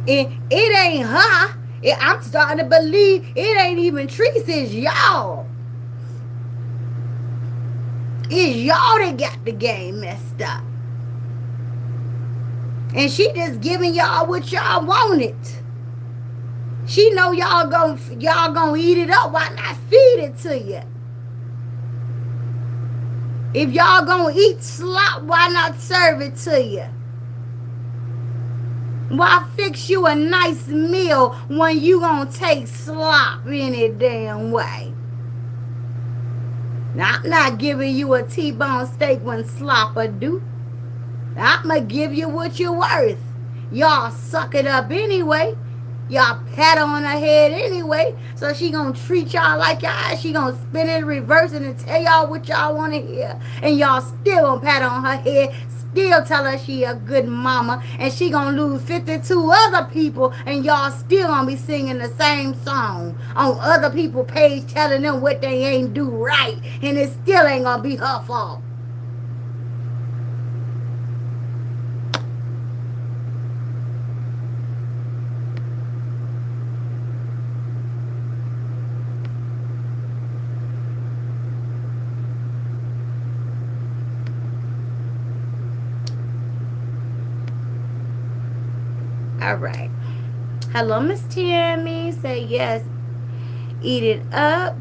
It ain't her. I'm starting to believe it ain't even Treese, it's y'all. It's y'all that got the game messed up. And she just giving y'all what y'all wanted. She know y'all gonna eat it up. Why not feed it to you? If y'all gonna eat slop, why not serve it to you? Why fix you a nice meal when you gonna take slop any damn way? Now, I'm not giving you a T-bone steak when slop or do. I'm gonna give you what you're worth. Y'all suck it up anyway. Y'all pat on her head anyway. So she gonna treat y'all like y'all. She gonna spin it, reverse it, and tell y'all what y'all want to hear. And y'all still gonna pat on her head. Still tell her she a good mama. And she gonna lose 52 other people. And y'all still gonna be singing the same song on other people's page telling them what they ain't do right. And it still ain't gonna be her fault. All right. Hello, Miss Tammy. Say yes. Eat it up.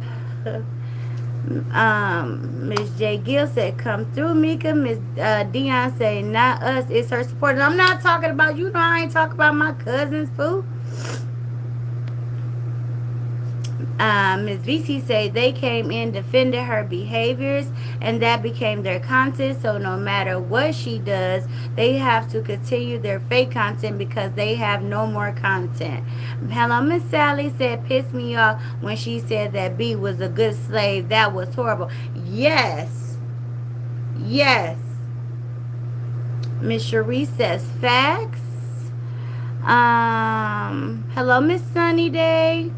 Miss J. Gill said, "Come through, Mika." Miss Dion say, "Not us. It's her supporters." I'm not talking about you. Know I ain't talking about my cousins, fool. Ms. VC say they came in, defended her behaviors, and that became their content. So no matter what she does, they have to continue their fake content because they have no more content. Hello, Miss Sally said, pissed me off when she said that B was a good slave. That was horrible. Yes. Yes. Miss Cherie says, facts. Hello, Miss Sunny Day.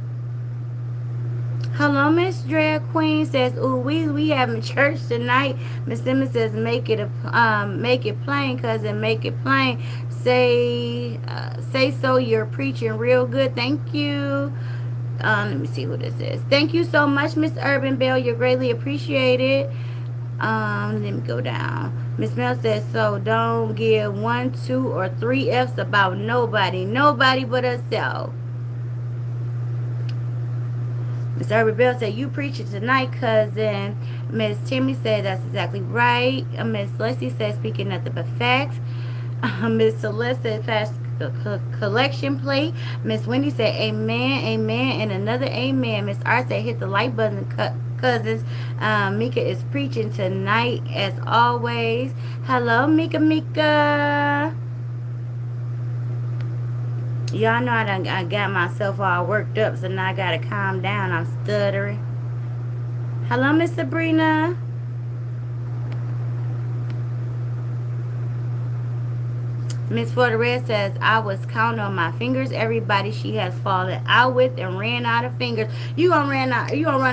Hello, Miss Drag Queen says, "Ooh, we having church tonight." Miss Simmons says, "Make it plain, cousin. Make it plain. Say so. You're preaching real good. Thank you." Let me see who this is. Thank you so much, Miss Urban Bell. You're greatly appreciated. Let me go down. Miss Mel says, "So don't give 1, 2, or 3 F's about nobody but herself." Miss Urban Bell said, "You preaching tonight, cousin." Miss Timmy said, "That's exactly right." Miss Leslie said, "Speaking nothing but facts." Miss Celeste said, "Fast collection plate." Miss Wendy said, "Amen, amen, and another amen." Miss R said, "Hit the like button, cousins." Mika is preaching tonight as always. Hello, Mika. Y'all know I got myself all worked up, so now I gotta calm down. I'm stuttering. Hello, Miss Sabrina. Miss Florida says, "I was counting on my fingers. Everybody she has fallen out with and ran out of fingers." You gonna run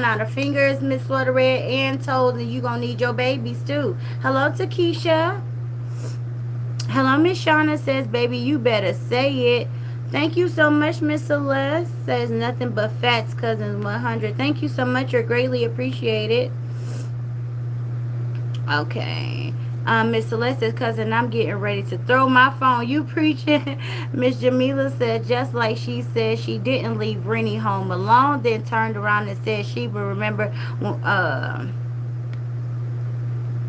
out of fingers, Miss Florida and toes, and you gonna need your babies too. Hello, Takesha. Hello, Miss Shauna says, "Baby, you better say it." Thank you so much, Miss Celeste. Says nothing but facts, cousins 100. Thank you so much. You're greatly appreciated. Okay. Miss Celeste says, "Cousin, I'm getting ready to throw my phone. You preaching." Miss Jamila said, "Just like she said she didn't leave Rennie home alone, then turned around and said she would remember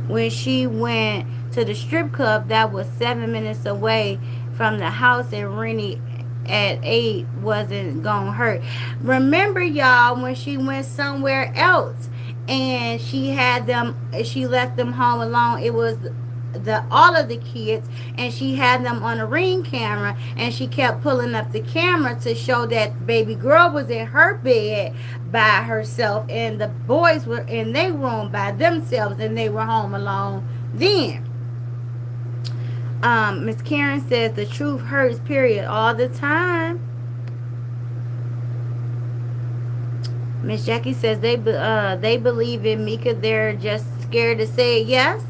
when she went to the strip club that was 7 minutes away from the house, and Rennie at 8 wasn't gonna hurt." Remember, y'all, when she went somewhere else and she left them home alone. It was all of the kids, and she had them on a Ring camera, and she kept pulling up the camera to show that baby girl was in her bed by herself, and the boys were in their room by themselves, and they were home alone then. Miss Karen says, "The truth hurts, period, all the time." Miss Jackie says, they believe in Mika. They're just scared to say yes.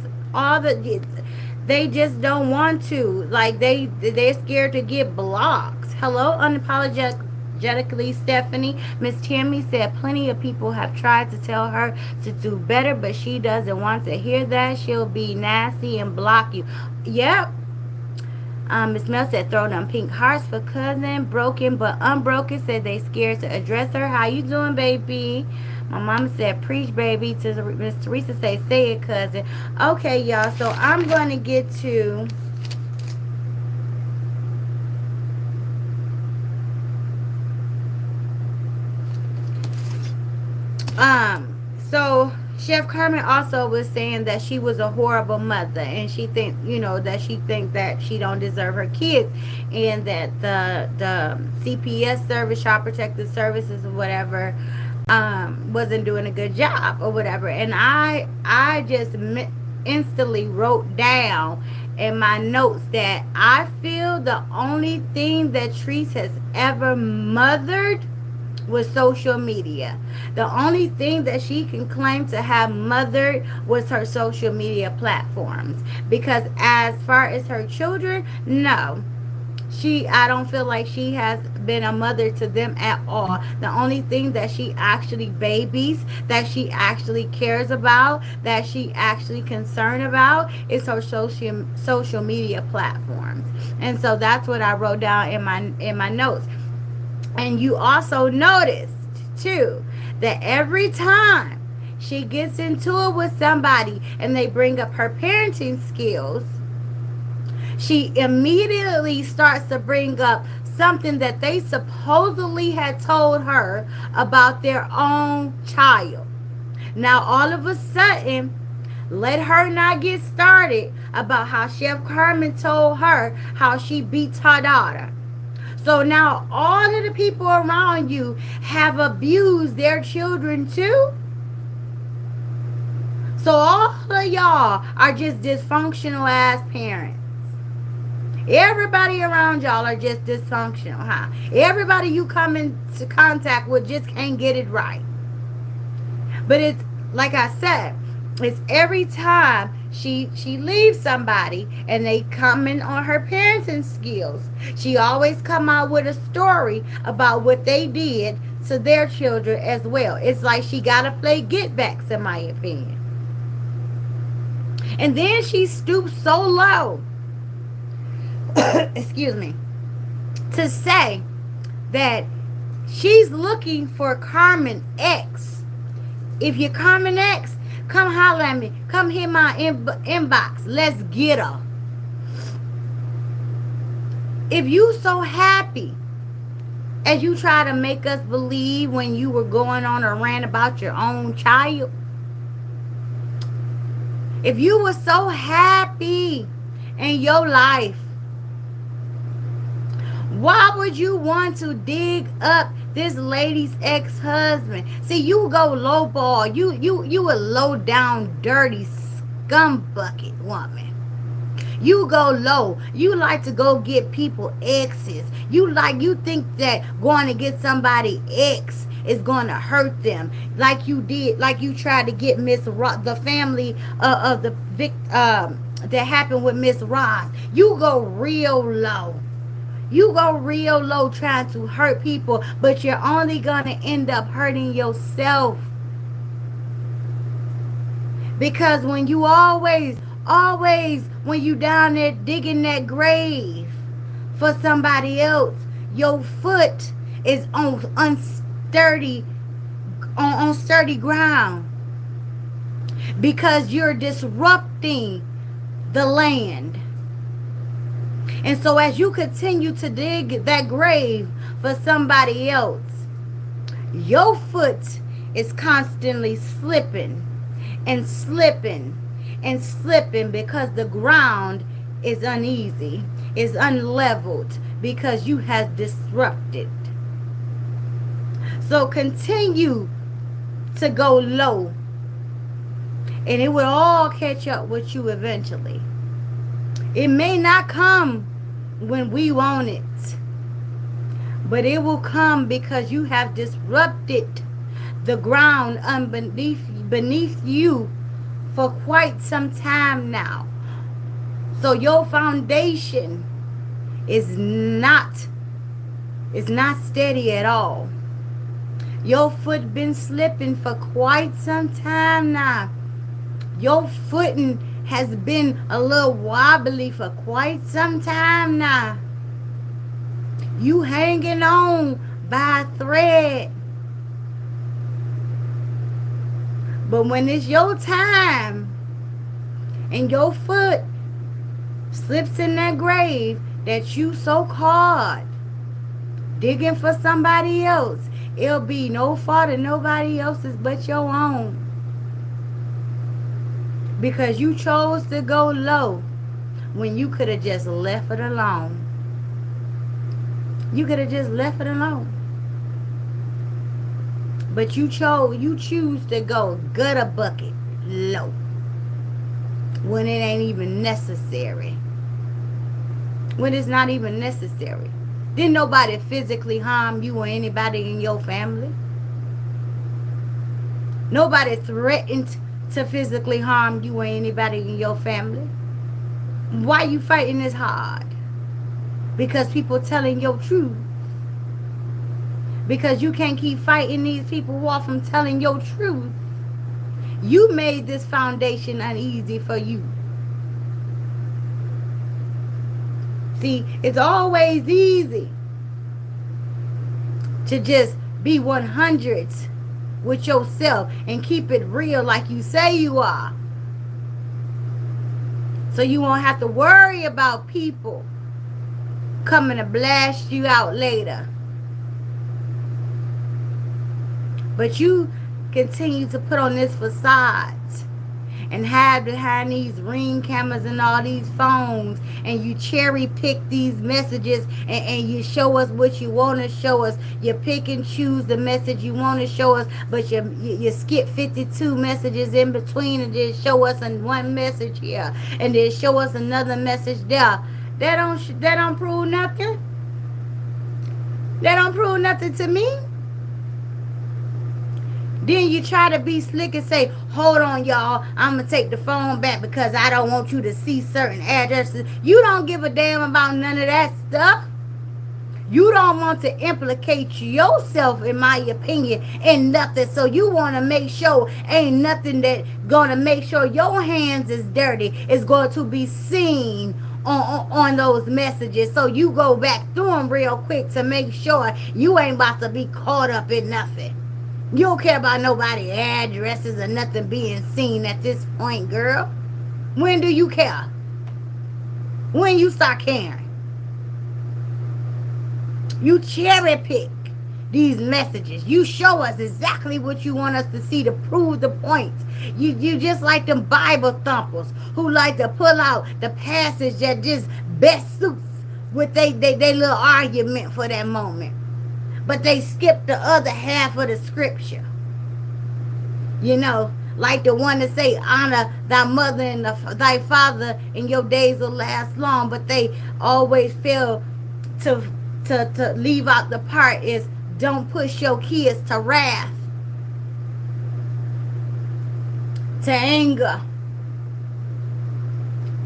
They just don't want to. Like they're scared to get blocked. Hello, unapologetically Stephanie. Miss Tammy said, "Plenty of people have tried to tell her to do better, but she doesn't want to hear that. She'll be nasty and block you." Yep. Miss Mel said, "Throw them pink hearts for cousin." Broken but unbroken said they scared to address her. "How you doing, baby?" My mama said, "Preach, baby." To Miss Teresa say it, cousin. Okay, y'all. So I'm going to get to so Chef Carmen also was saying that she was a horrible mother, and she think that she don't deserve her kids, and that the CPS service, Child Protective Services or whatever, wasn't doing a good job or whatever. And I just instantly wrote down in my notes that I feel the only thing that Treese has ever mothered was social media. The only thing that she can claim to have mothered was her social media platforms. Because as far as her children, no. I don't feel like she has been a mother to them at all. The only thing that she actually babies, that she actually cares about, that she actually concerned about is her social media platforms. And so that's what I wrote down in my notes. And you also noticed too that every time she gets into it with somebody and they bring up her parenting skills, she immediately starts to bring up something that they supposedly had told her about their own child. Now, all of a sudden, let her not get started about how Chef Carmen told her how she beat her daughter. So now all of the people around you have abused their children too. So all of y'all are just dysfunctional ass parents. Everybody around y'all are just dysfunctional, huh? Everybody you come into contact with just can't get it right. But it's like I said, it's every time she leaves somebody and they comment on her parenting skills, she always come out with a story about what they did to their children as well. It's like she gotta play get backs, in my opinion. And then she stoops so low excuse me, to say that she's looking for Carmen X. If you're Carmen X, come holler at me. Come hit my inbox. Let's get her. If you so happy as you try to make us believe when you were going on a rant about your own child, if you were so happy in your life, why would you want to dig up this lady's ex-husband? See, you go lowball. You a low down, dirty scumbucket woman. You go low. You like to go get people exes. You think that going to get somebody ex is going to hurt them, like you did, like you tried to get Miss Ross, the family of the that happened with Miss Ross. You go real low. You go real low trying to hurt people, but you're only going to end up hurting yourself. Because when you always, when you down there digging that grave for somebody else, your foot is on sturdy ground. Because you're disrupting the land. And so as you continue to dig that grave for somebody else, your foot is constantly slipping and slipping and slipping because the ground is uneasy, is unleveled, because you have disrupted. So continue to go low, and it will all catch up with you eventually. It may not come when we want it, but it will come because you have disrupted the ground beneath you for quite some time now. So your foundation is not steady at all. Your foot been slipping for quite some time now. Your footing has been a little wobbly for quite some time now. You hanging on by a thread. But when it's your time and your foot slips in that grave that you so called digging for somebody else, it'll be no fault of nobody else's but your own. Because you chose to go low when you could have just left it alone. You could have just left it alone. But you choose to go gutter bucket low when it ain't even necessary. When it's not even necessary. Didn't nobody physically harm you or anybody in your family. Nobody threatened to physically harm you or anybody in your family. Why you fighting this hard? because people telling your truth. Because you can't keep fighting these people off from telling your truth. You made this foundation uneasy for you. See, it's always easy to just be 100 with yourself and keep it real like you say you are. So you won't have to worry about people coming to blast you out later. But you continue to put on this facade and hide behind these Ring cameras and all these phones, and you cherry pick these messages, and you show us what you want to show us. You pick and choose the message you want to show us, but you skip 52 messages in between and just show us one message here and then show us another message there. That don't prove nothing. That don't prove nothing to me. Then you try to be slick and say, hold on, y'all, I'm going to take the phone back because I don't want you to see certain addresses. You don't give a damn about none of that stuff. You don't want to implicate yourself, in my opinion, in nothing. So you want to make sure ain't nothing that going to make sure your hands is dirty is going to be seen on those messages. So you go back through them real quick to make sure you ain't about to be caught up in nothing. You don't care about nobody's addresses or nothing being seen at this point, girl. When do you care? When you start caring? You cherry pick these messages. You show us exactly what you want us to see to prove the point. You just like them Bible thumpers who like to pull out the passage that just best suits with they little argument for that moment. But they skip the other half of the scripture. You know, like the one that say, honor thy mother and thy father, and your days will last long. But they always fail to leave out the part is, don't push your kids to wrath, to anger.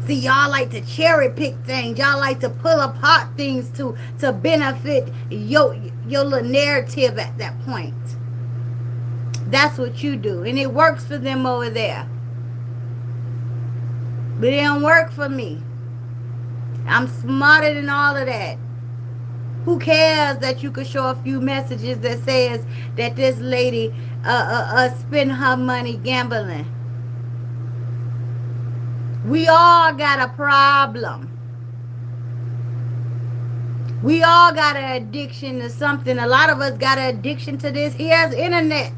See, y'all like to cherry pick things. Y'all like to pull apart things to benefit your little narrative at that point. That's what you do. And it works for them over there. But it don't work for me. I'm smarter than all of that. Who cares that you could show a few messages that says that this lady spend her money gambling? We all got a problem. We all got an addiction to something. A lot of us got an addiction to this here's internet.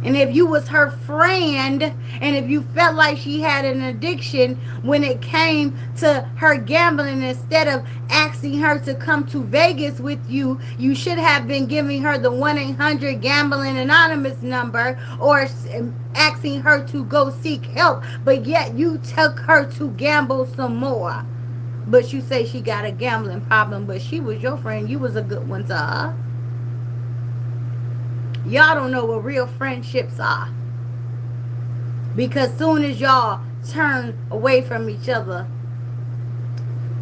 And if you was her friend, and if you felt like she had an addiction when it came to her gambling, instead of asking her to come to Vegas with you, you should have been giving her the 1-800-GAMBLING Anonymous number, or asking her to go seek help. But yet you took her to gamble some more. But you say she got a gambling problem, but she was your friend. You was a good one to her. Y'all don't know what real friendships are. Because soon as y'all turn away from each other,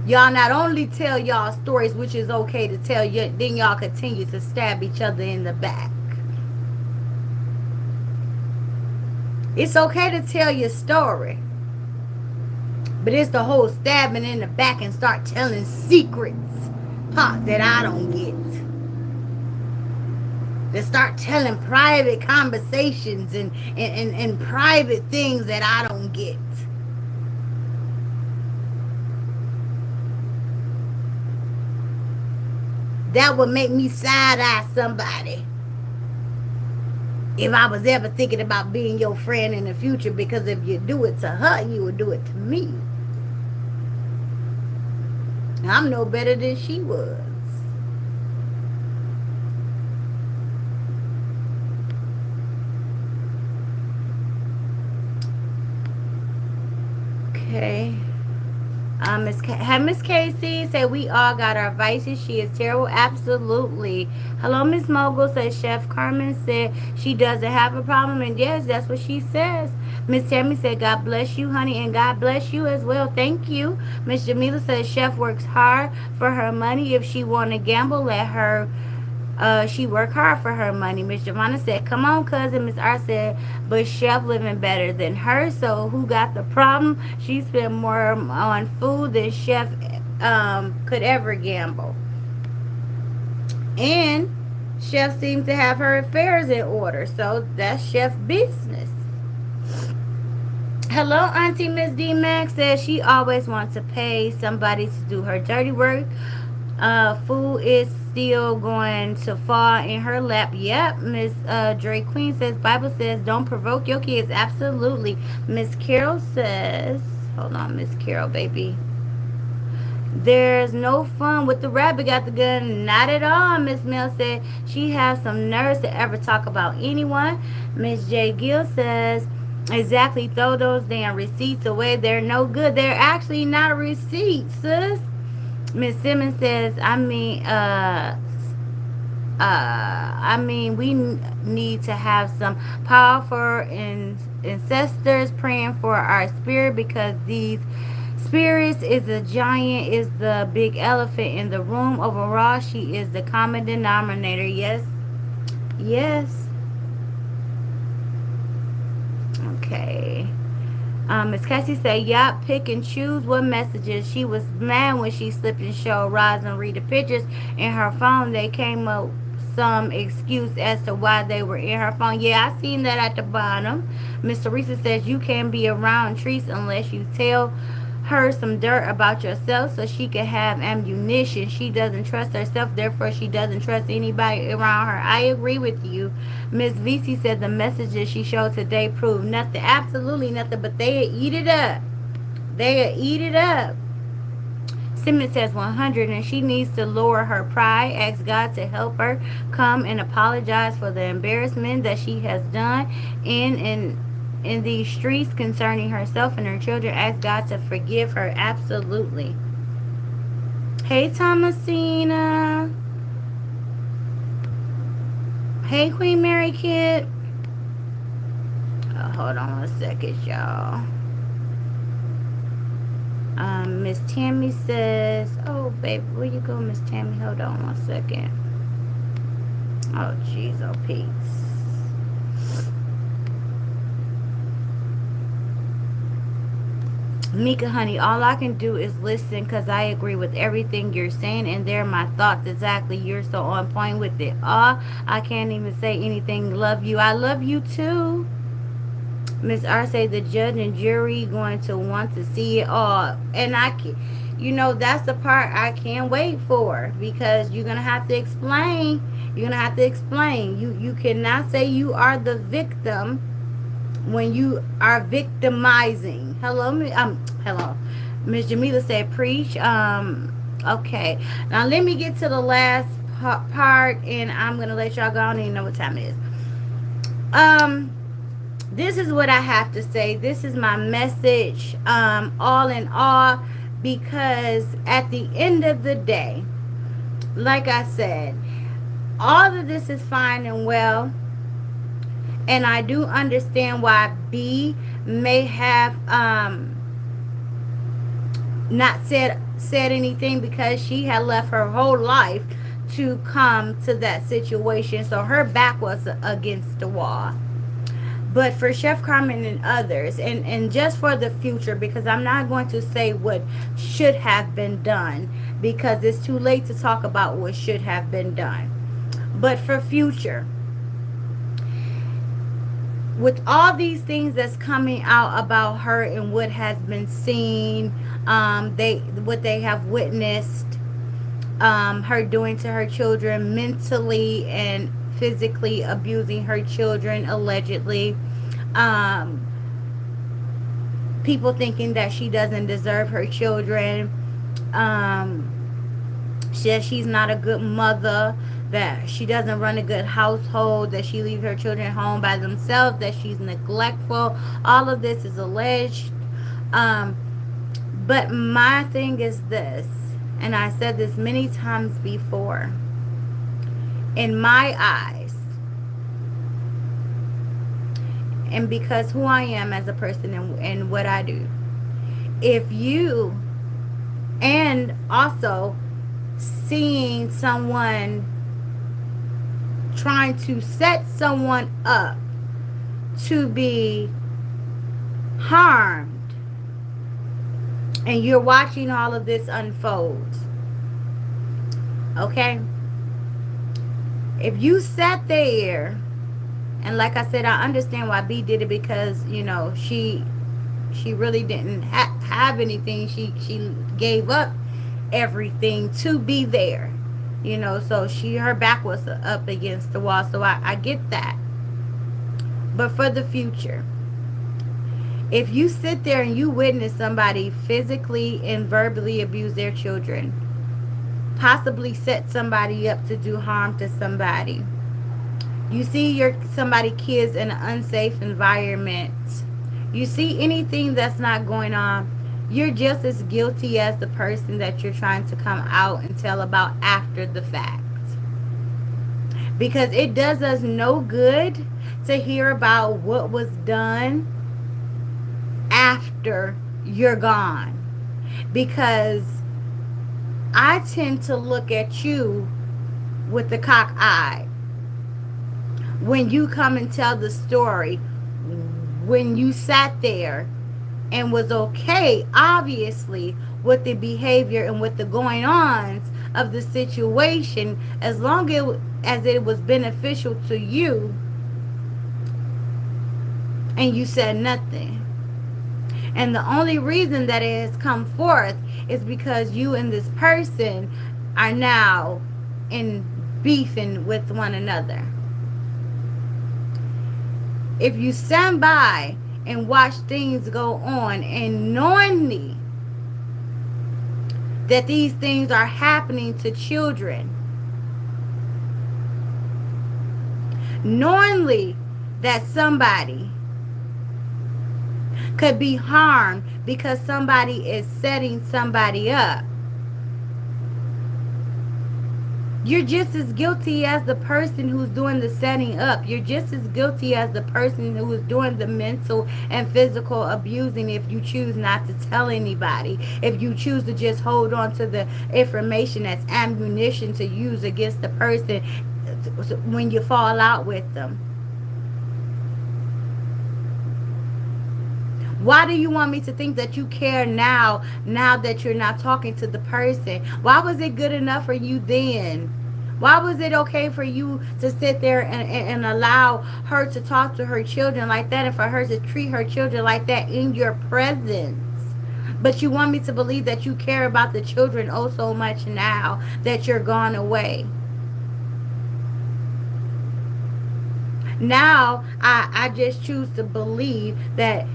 y'all not only tell y'all stories, which is okay to tell, then y'all continue to stab each other in the back. It's okay to tell your story, but it's the whole stabbing in the back and start telling secrets, that I don't get. To start telling private conversations and private things that I don't get. That would make me side-eye somebody if I was ever thinking about being your friend in the future, because if you do it to her, you would do it to me. I'm no better than she was. Okay. Miss Casey said we all got our vices. She is terrible. Absolutely. Hello, Miss Mogul said Chef Carmen said she doesn't have a problem, and yes, that's what she says. Miss Tammy said, God bless you, honey, and God bless you as well. Thank you. Miss Jamila says, Chef works hard for her money. If she want to gamble, let her. She work hard for her money. Miss Giovanna said, come on, cousin. Miss R said, but Chef living better than her. So who got the problem? She spent more on food than Chef could ever gamble. And Chef seemed to have her affairs in order. So that's Chef business. Hello, Auntie Miss D Max says she always wants to pay somebody to do her dirty work. Food is still going to fall in her lap. Yep, Miss Dre Queen says, Bible says, don't provoke your kids. Absolutely. Miss Carol says, hold on, Miss Carol, baby. There's no fun with the rabbit got the gun. Not at all, Miss Mill said. She has some nerves to ever talk about anyone. Miss J. Gill says, exactly, throw those damn receipts away. They're no good. They're actually not receipts, sis. Miss Simmons says, I mean, we need to have some powerful ancestors praying for our spirit, because these spirits is a giant, is the big elephant in the room. Overall, she is the common denominator. Yes. Yes. Okay. Miss Cassie said, yup, pick and choose what messages. She was mad when she slipped and showed Roz and Rita pictures in her phone. They came up some excuse as to why they were in her phone. Yeah, I seen that at the bottom. Miss Teresa says, you can't be around Treese unless you tell her some dirt about yourself so she can have ammunition. She doesn't trust herself, therefore she doesn't trust anybody around her. I agree with you. Miss VC said the messages she showed today proved nothing, absolutely nothing, but they'll eat it up. They'll eat it up. Simmons says 100, and she needs to lower her pride. Ask God to help her come and apologize for the embarrassment that she has done in these streets concerning herself and her children. Ask God to forgive her. Absolutely. Hey, Thomasina. Hey, Queen Mary Kid. Hold on 1 second, y'all. Miss Tammy says, oh, baby, where you go, Miss Tammy? Hold on 1 second. Oh, jeez, oh, Pete. Mika, honey, all I can do is listen, because I agree with everything you're saying, and they're my thoughts exactly. You're so on point with it. I can't even say anything. Love you. I love you too. Miss R say the judge and jury going to want to see it all, and I can, that's the part I can't wait for, because you're gonna have to explain. You're gonna have to explain. You cannot say you are the victim when you are victimizing. Hello. Miss Jamila said, preach. Okay. Now let me get to the last part, and I'm gonna let y'all go. I don't even know what time it is. This is what I have to say. This is my message, all in all, because at the end of the day, like I said, all of this is fine and well, and I do understand why B may have not said anything, because she had left her whole life to come to that situation, so her back was against the wall. But for Chef Carmen and others, and just for the future, because I'm not going to say what should have been done, because it's too late to talk about what should have been done. But for future, with all these things that's coming out about her and what has been seen, what they have witnessed, her doing to her children, mentally and physically abusing her children, allegedly, people thinking that she doesn't deserve her children, says she's not a good mother, that she doesn't run a good household, that she leaves her children home by themselves, that she's neglectful. All of this is alleged. But my thing is this, and I said this many times before, in my eyes, and because who I am as a person and what I do. If you, and also seeing someone trying to set someone up to be harmed, and you're watching all of this unfold, okay? If you sat there, and like I said, I understand why B did it, because she really didn't have anything. She gave up everything to be there, so her back was up against the wall. So I get that. But for the future, if you sit there and you witness somebody physically and verbally abuse their children, possibly set somebody up to do harm to somebody, you see somebody kids in an unsafe environment, you see anything that's not going on, you're just as guilty as the person that you're trying to come out and tell about after the fact. Because it does us no good to hear about what was done after you're gone. Because I tend to look at you with the cock eye when you come and tell the story, when you sat there and was okay, obviously, with the behavior and with the going ons of the situation, as long as it was beneficial to you, and you said nothing. And the only reason that it has come forth is because you and this person are now in beefing with one another. If you stand by and watch things go on, and knowingly that these things are happening to children, knowingly that somebody could be harmed because somebody is setting somebody up, you're just as guilty as the person who's doing the setting up. You're just as guilty as the person who is doing the mental and physical abusing, if you choose not to tell anybody. If you choose to just hold on to the information as ammunition to use against the person when you fall out with them. Why do you want me to think that you care now that you're not talking to the person? Why was it good enough for you then? Why was it okay for you to sit there and allow her to talk to her children like that, and for her to treat her children like that in your presence? But you want me to believe that you care about the children oh so much now that you're gone away. Now, I just choose to believe that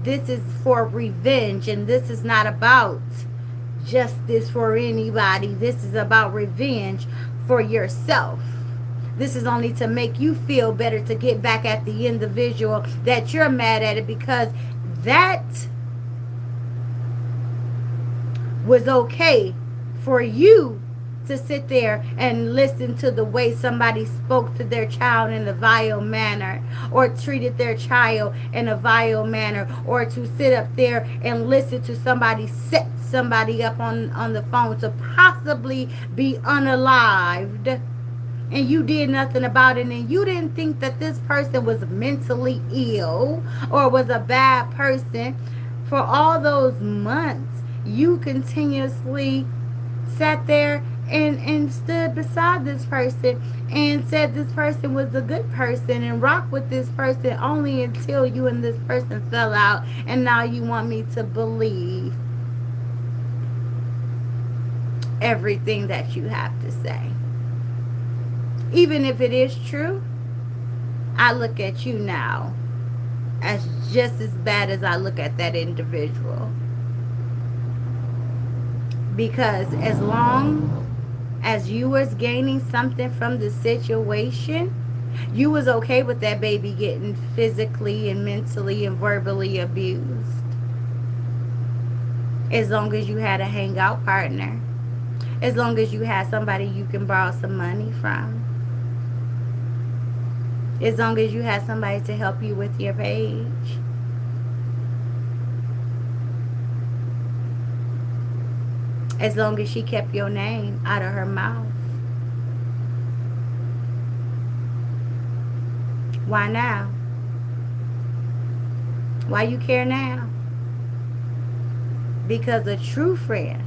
this is for revenge, and this is not about justice for anybody. This is about revenge for yourself. This is only to make you feel better, to get back at the individual that you're mad at it, because that was okay for you to sit there and listen to the way somebody spoke to their child in a vile manner, or treated their child in a vile manner, or to sit up there and listen to somebody set somebody up on the phone to possibly be unalived, and you did nothing about it, and you didn't think that this person was mentally ill or was a bad person. For all those months, you continuously sat there and stood beside this person and said this person was a good person and rocked with this person, only until you and this person fell out, and now you want me to believe everything that you have to say. Even if it is true, I look at you now as just as bad as I look at that individual. Because as long as you was gaining something from the situation, you was okay with that baby getting physically and mentally and verbally abused. As long as you had a hangout partner. As long as you had somebody you can borrow some money from. As long as you have somebody to help you with your page. As long as she kept your name out of her mouth. Why now? Why you care now? Because a true friend,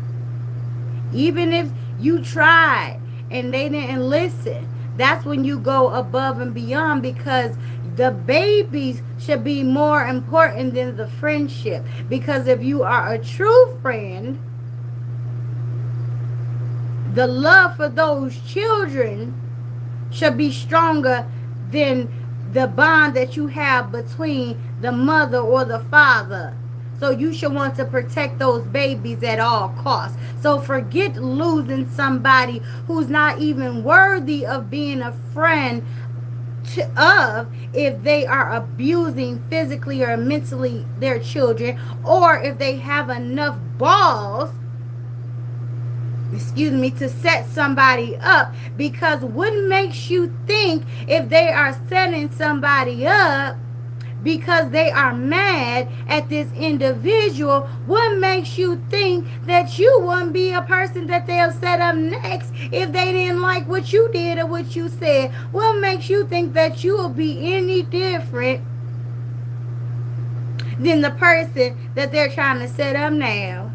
even if you tried and they didn't listen, that's when you go above and beyond, because the babies should be more important than the friendship. Because if you are a true friend, the love for those children should be stronger than the bond that you have between the mother or the father. So you should want to protect those babies at all costs. So forget losing somebody who's not even worthy of being a friend of, if they are abusing physically or mentally their children, or if they have enough balls, to set somebody up. Because what makes you think, if they are setting somebody up because they are mad at this individual, what makes you think that you wouldn't be a person that they'll set up next if they didn't like what you did or what you said? What makes you think that you will be any different than the person that they're trying to set up now?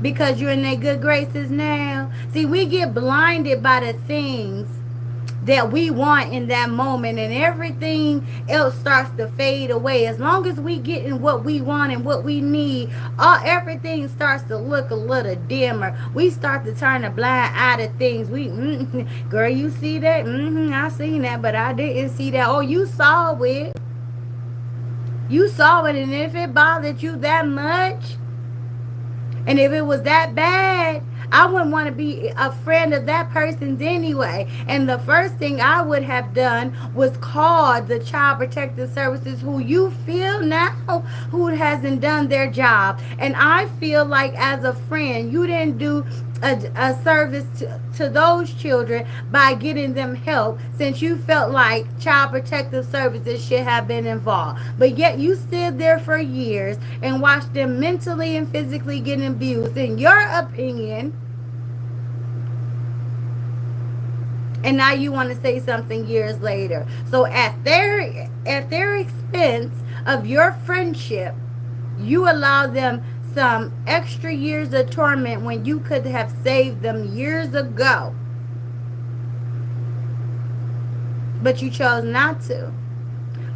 Because you're in their good graces now. See, we get blinded by the things that we want in that moment, and everything else starts to fade away. As long as we get in what we want and what we need, everything starts to look a little dimmer. We start to turn a blind eye to things. Girl, you see that? I seen that, but I didn't see that. Oh, you saw it. You saw it, and if it bothered you that much, and if it was that bad, I wouldn't want to be a friend of that person's anyway. And the first thing I would have done was call the Child Protective Services, who you feel now who hasn't done their job. And I feel like, as a friend, you didn't do a service to those children by getting them help, since you felt like Child Protective Services should have been involved. But yet you stood there for years and watched them mentally and physically getting abused, in your opinion. And now you want to say something years later. So at their expense of your friendship, you allow them some extra years of torment when you could have saved them years ago. But you chose not to.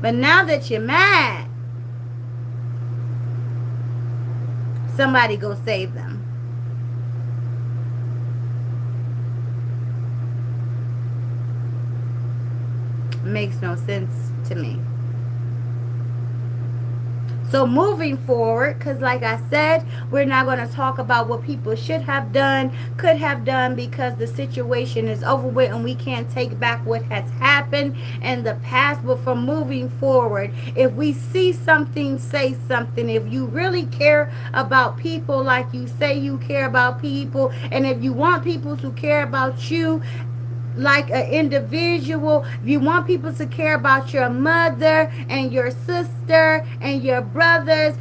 But now that you're mad, somebody go save them. Makes no sense to me. So moving forward, because like I said, we're not going to talk about what people should have done, could have done, because the situation is over with and we can't take back what has happened in the past. But for moving forward, if we see something, say something. If you really care about people like you say you care about people, and if you want people to care about you like an individual, if you want people to care about your mother and your sister and your brothers,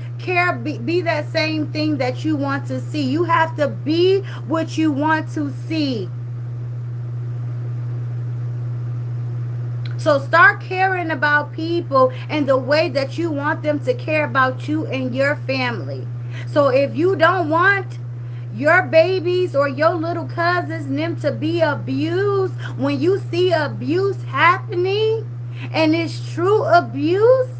be that same thing that you want to see. You have to be what you want to see. So start caring about people and the way that you want them to care about you and your family. So if you don't want your babies or your little cousins and them to be abused, when you see abuse happening and it's true abuse,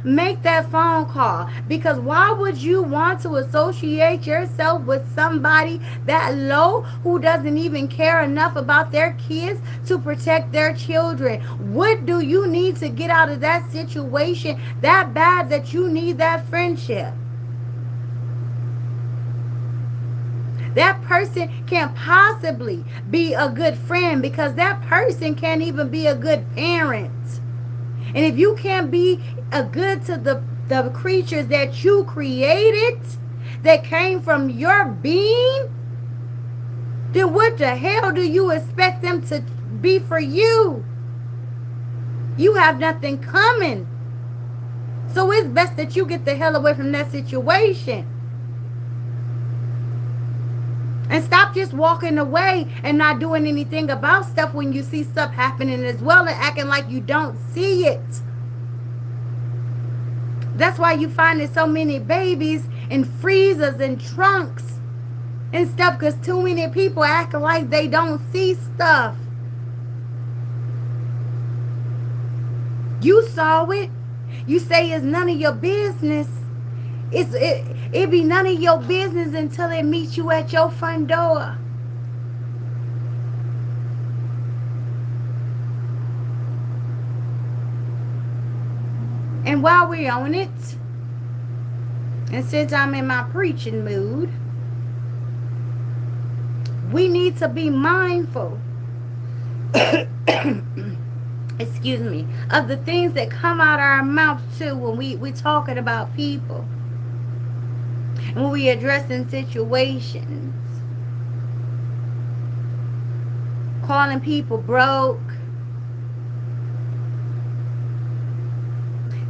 make that phone call. Because why would you want to associate yourself with somebody that low, who doesn't even care enough about their kids to protect their children? What do you need to get out of that situation that bad that you need that friendship? That person can't possibly be a good friend, because that person can't even be a good parent. And if you can't be a good to the creatures that you created, that came from your being, then what the hell do you expect them to be for you. You have nothing coming. So it's best that you get the hell away from that situation. And stop just walking away and not doing anything about stuff when you see stuff happening as well, and acting like you don't see it. That's why you find so many babies in freezers and trunks and stuff, because too many people act like they don't see stuff. You saw it. You say it's none of your business. It be none of your business until it meets you at your front door. And while we're on it, and since I'm in my preaching mood, we need to be mindful excuse me, of the things that come out our mouth too when we talking about people. And when we addressing situations. Calling people broke.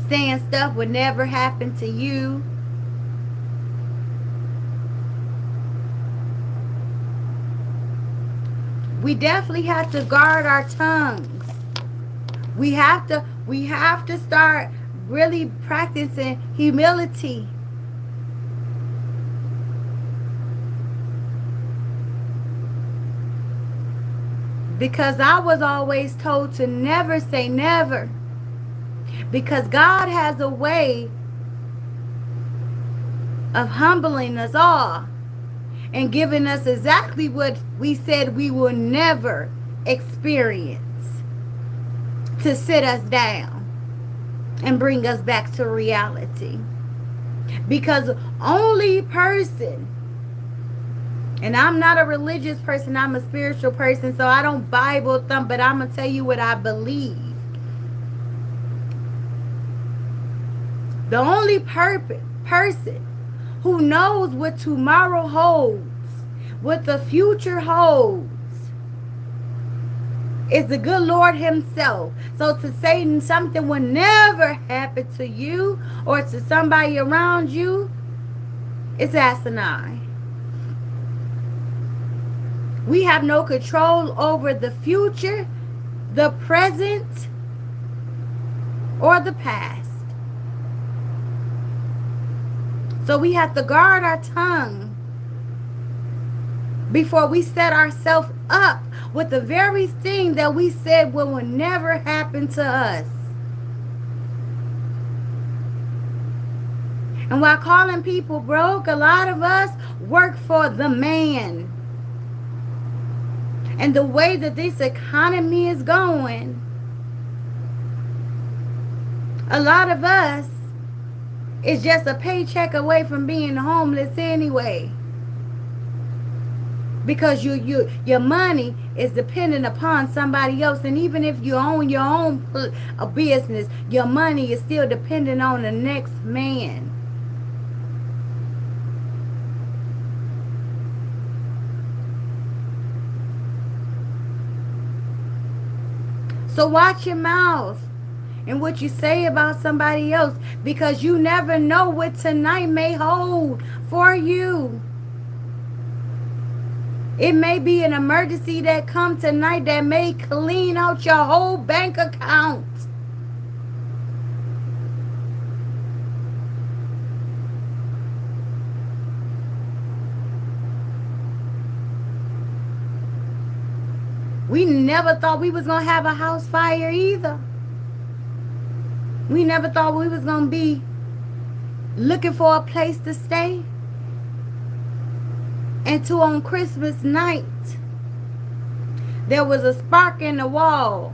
Saying stuff would never happen to you. We definitely have to guard our tongues. We have to start really practicing humility. Because I was always told to never say never. Because God has a way of humbling us all and giving us exactly what we said we will never experience, to sit us down and bring us back to reality. Because only person, and I'm not a religious person, I'm a spiritual person, so I don't Bible thump, but I'm going to tell you what I believe. The only person who knows what tomorrow holds, what the future holds, is the good Lord himself. So to say something will never happen to you or to somebody around you is asinine. We have no control over the future, the present, or the past. So we have to guard our tongue before we set ourselves up with the very thing that we said will never happen to us. And while calling people broke, a lot of us work for the man. And the way that this economy is going, a lot of us is just a paycheck away from being homeless anyway. Because your money is dependent upon somebody else. And even if you own your own business, your money is still dependent on the next man. So watch your mouth and what you say about somebody else, because you never know what tonight may hold for you. It may be an emergency that comes tonight that may clean out your whole bank account. We never thought we was going to have a house fire either. We never thought we was going to be looking for a place to stay. And on Christmas night, there was a spark in the wall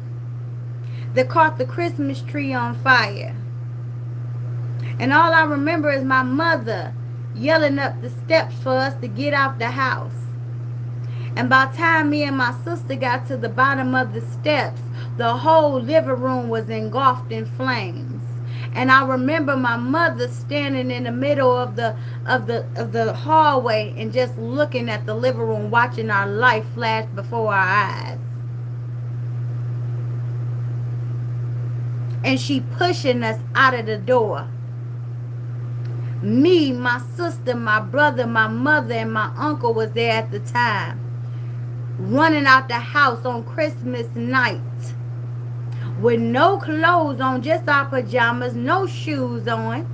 that caught the Christmas tree on fire. And all I remember is my mother yelling up the steps for us to get out the house. And by the time me and my sister got to the bottom of the steps, the whole living room was engulfed in flames. And I remember my mother standing in the middle of the hallway and just looking at the living room, watching our life flash before our eyes. and she pushing us out of the door. Me, my sister, my brother, my mother, and my uncle was there at the time, running out the house on Christmas night with no clothes on, just our pajamas, no shoes on.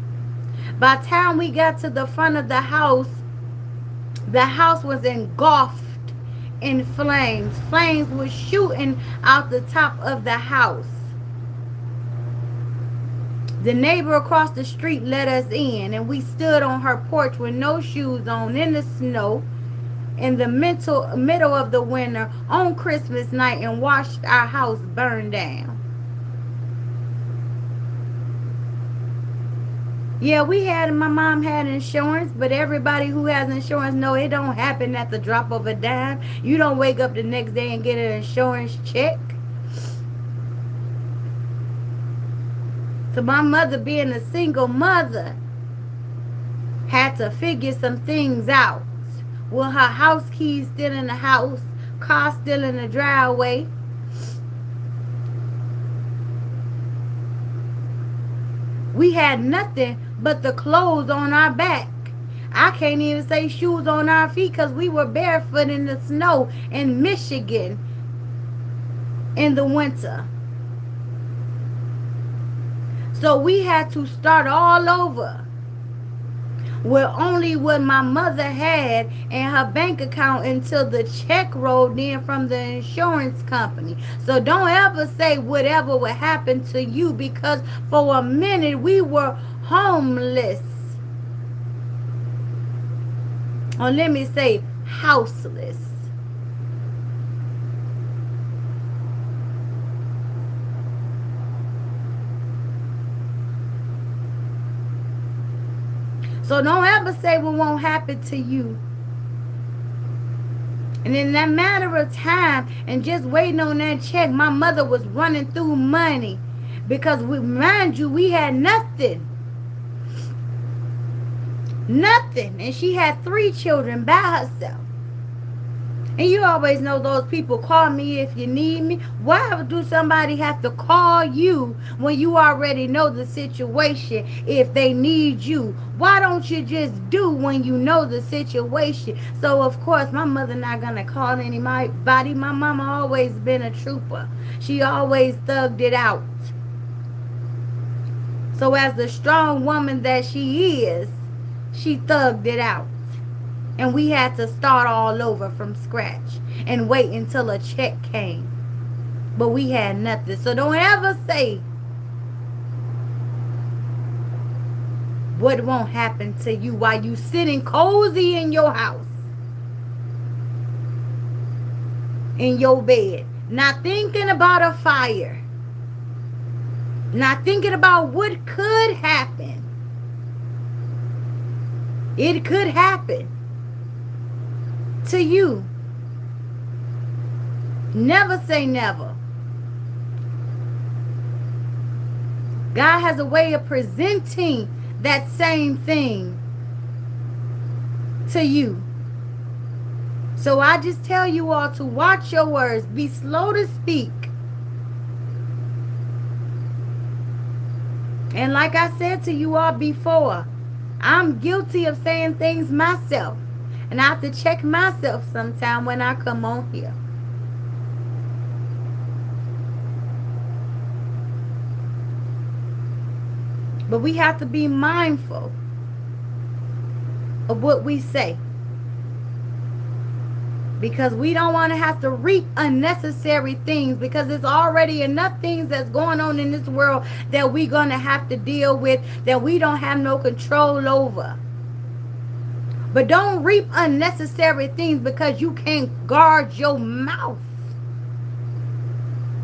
By the time we got to the front of the house was engulfed in flames. Flames were shooting out the top of the house. The neighbor across the street let us in, and we stood on her porch with no shoes on in the snow in the middle of the winter on Christmas night and watched our house burn down. Yeah, my mom had insurance, but everybody who has insurance know it don't happen at the drop of a dime. You don't wake up the next day and get an insurance check. So my mother, being a single mother, had to figure some things out. With her house keys still in the house, car still in the driveway. We had nothing but the clothes on our back. I can't even say shoes on our feet because we were barefoot in the snow in Michigan in the winter. So we had to start all over with only what my mother had in her bank account until the check rolled in from the insurance company. So don't ever say whatever would happen to you, because for a minute we were homeless. Or let me say houseless. So don't ever say what won't happen to you. And in that matter of time and just waiting on that check, my mother was running through money because, mind you, we had nothing. Nothing. And she had 3 children by herself. And you always know those people, call me if you need me. Why do somebody have to call you when you already know the situation if they need you? Why don't you just do when you know the situation? So, of course, my mother not going to call anybody. My mama always been a trooper. She always thugged it out. So as the strong woman that she is, she thugged it out. And we had to start all over from scratch and wait until a check came. But we had nothing. So don't ever say what won't happen to you while you sitting cozy in your house, in your bed, not thinking about a fire, not thinking about what could happen. It could happen to you. Never say never. God has a way of presenting that same thing to you. So I just tell you all to watch your words. Be slow to speak. And like I said to you all before, I'm guilty of saying things myself. And I have to check myself sometime when I come on here. But we have to be mindful of what we say. Because we don't want to have to reap unnecessary things, because there's already enough things that's going on in this world that we're going to have to deal with that we don't have no control over. But don't reap unnecessary things because you can't guard your mouth.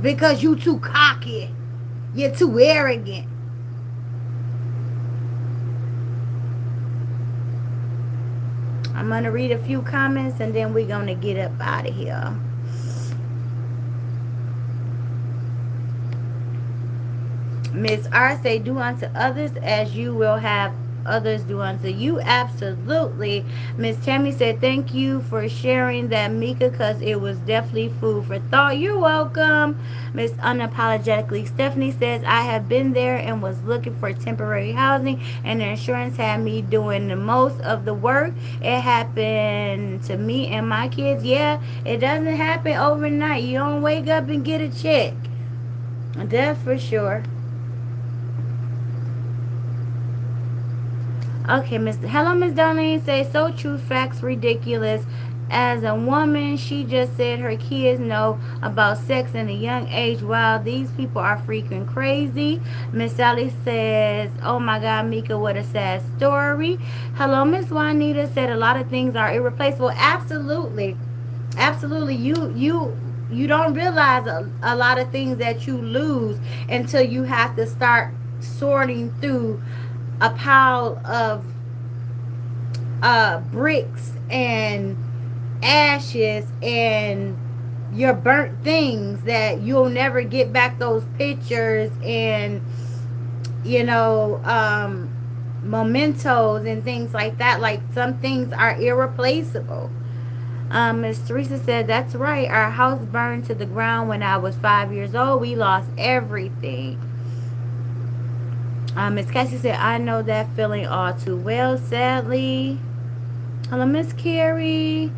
Because you too cocky. You're too arrogant. I'm going to read a few comments and then we're going to get up out of here. Miss R say, do unto others as you will have others do unto you. Absolutely. Miss Tammy said, thank you for sharing that, Mika, because it was definitely food for thought. You're welcome. Miss Unapologetically Stephanie says, I have been there and was looking for temporary housing, and the insurance had me doing the most of the work. It happened to me and my kids. Yeah, it doesn't happen overnight. You don't wake up and get a check. That's for sure. Okay, Hello, Miss Darlene. Say, so true, facts ridiculous. As a woman, she just said her kids know about sex in a young age. Wow, these people are freaking crazy. Miss Sally says, oh my God, Mika, what a sad story. Hello, Miss Juanita said a lot of things are irreplaceable. Absolutely. Absolutely. You don't realize a lot of things that you lose until you have to start sorting through a pile of bricks and ashes and your burnt things that you'll never get back those pictures and mementos and things like that. Like, some things are irreplaceable. Miss Teresa said, that's right. Our house burned to the ground when I was 5 years old. We lost everything. Miss Cassie said, I know that feeling all too well, sadly. Hello, Miss Carrie.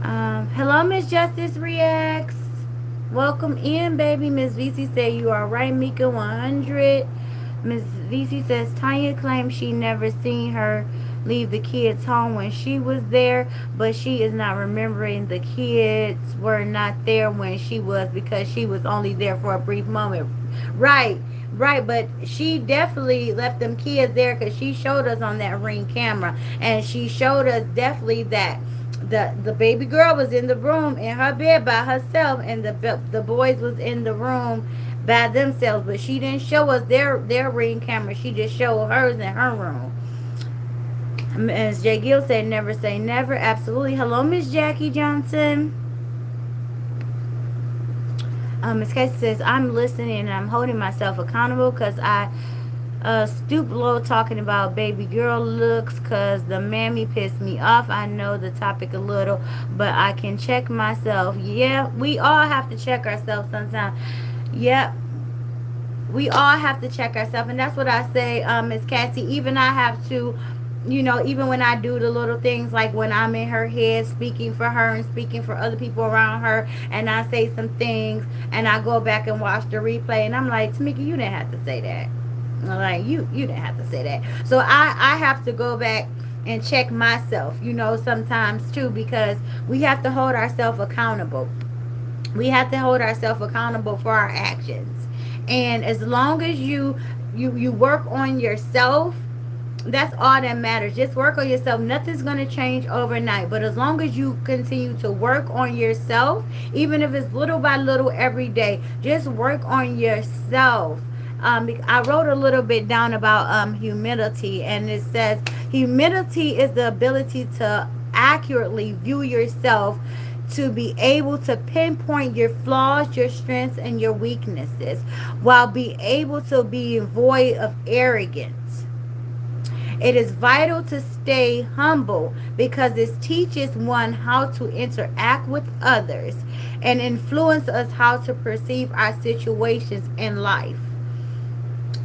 Hello, Miss Justice Reacts. Welcome in, baby. Miss VC said, you are right, Mika, 100. Miss VC says, Tanya claims she never seen her leave the kids home when she was there, but she is not remembering the kids were not there when she was, because she was only there for a brief moment. Right, but she definitely left them kids there, because she showed us on that Ring camera, and she showed us definitely that the baby girl was in the room in her bed by herself, and the boys was in the room by themselves. But she didn't show us their Ring camera. She just showed hers in her room. As Jay Gill said, never say never. Absolutely. Hello, Miss Jackie Johnson. Miss Casey says, I'm listening and I'm holding myself accountable because I stoop low talking about baby girl looks because the mammy pissed me off. I know the topic a little, but I can check myself. Yeah, we all have to check ourselves sometimes. Yep. We all have to check ourselves. And that's what I say, Miss Cassie. Even I have to, even when I do the little things, like when I'm in her head speaking for her and speaking for other people around her, and I say some things and I go back and watch the replay and I'm like, Tamika, you didn't have to say that. Like, you didn't have to say that. So I have to go back and check myself, sometimes too, because we have to hold ourselves accountable. We have to hold ourselves accountable for our actions. And as long as you work on yourself, that's all that matters. Just work on yourself. Nothing's going to change overnight. But as long as you continue to work on yourself, even if it's little by little every day, just work on yourself. I wrote a little bit down about humility, and it says humility is the ability to accurately view yourself, to be able to pinpoint your flaws, your strengths, and your weaknesses, while being able to be void of arrogance. It is vital to stay humble because this teaches one how to interact with others and influence us how to perceive our situations in life.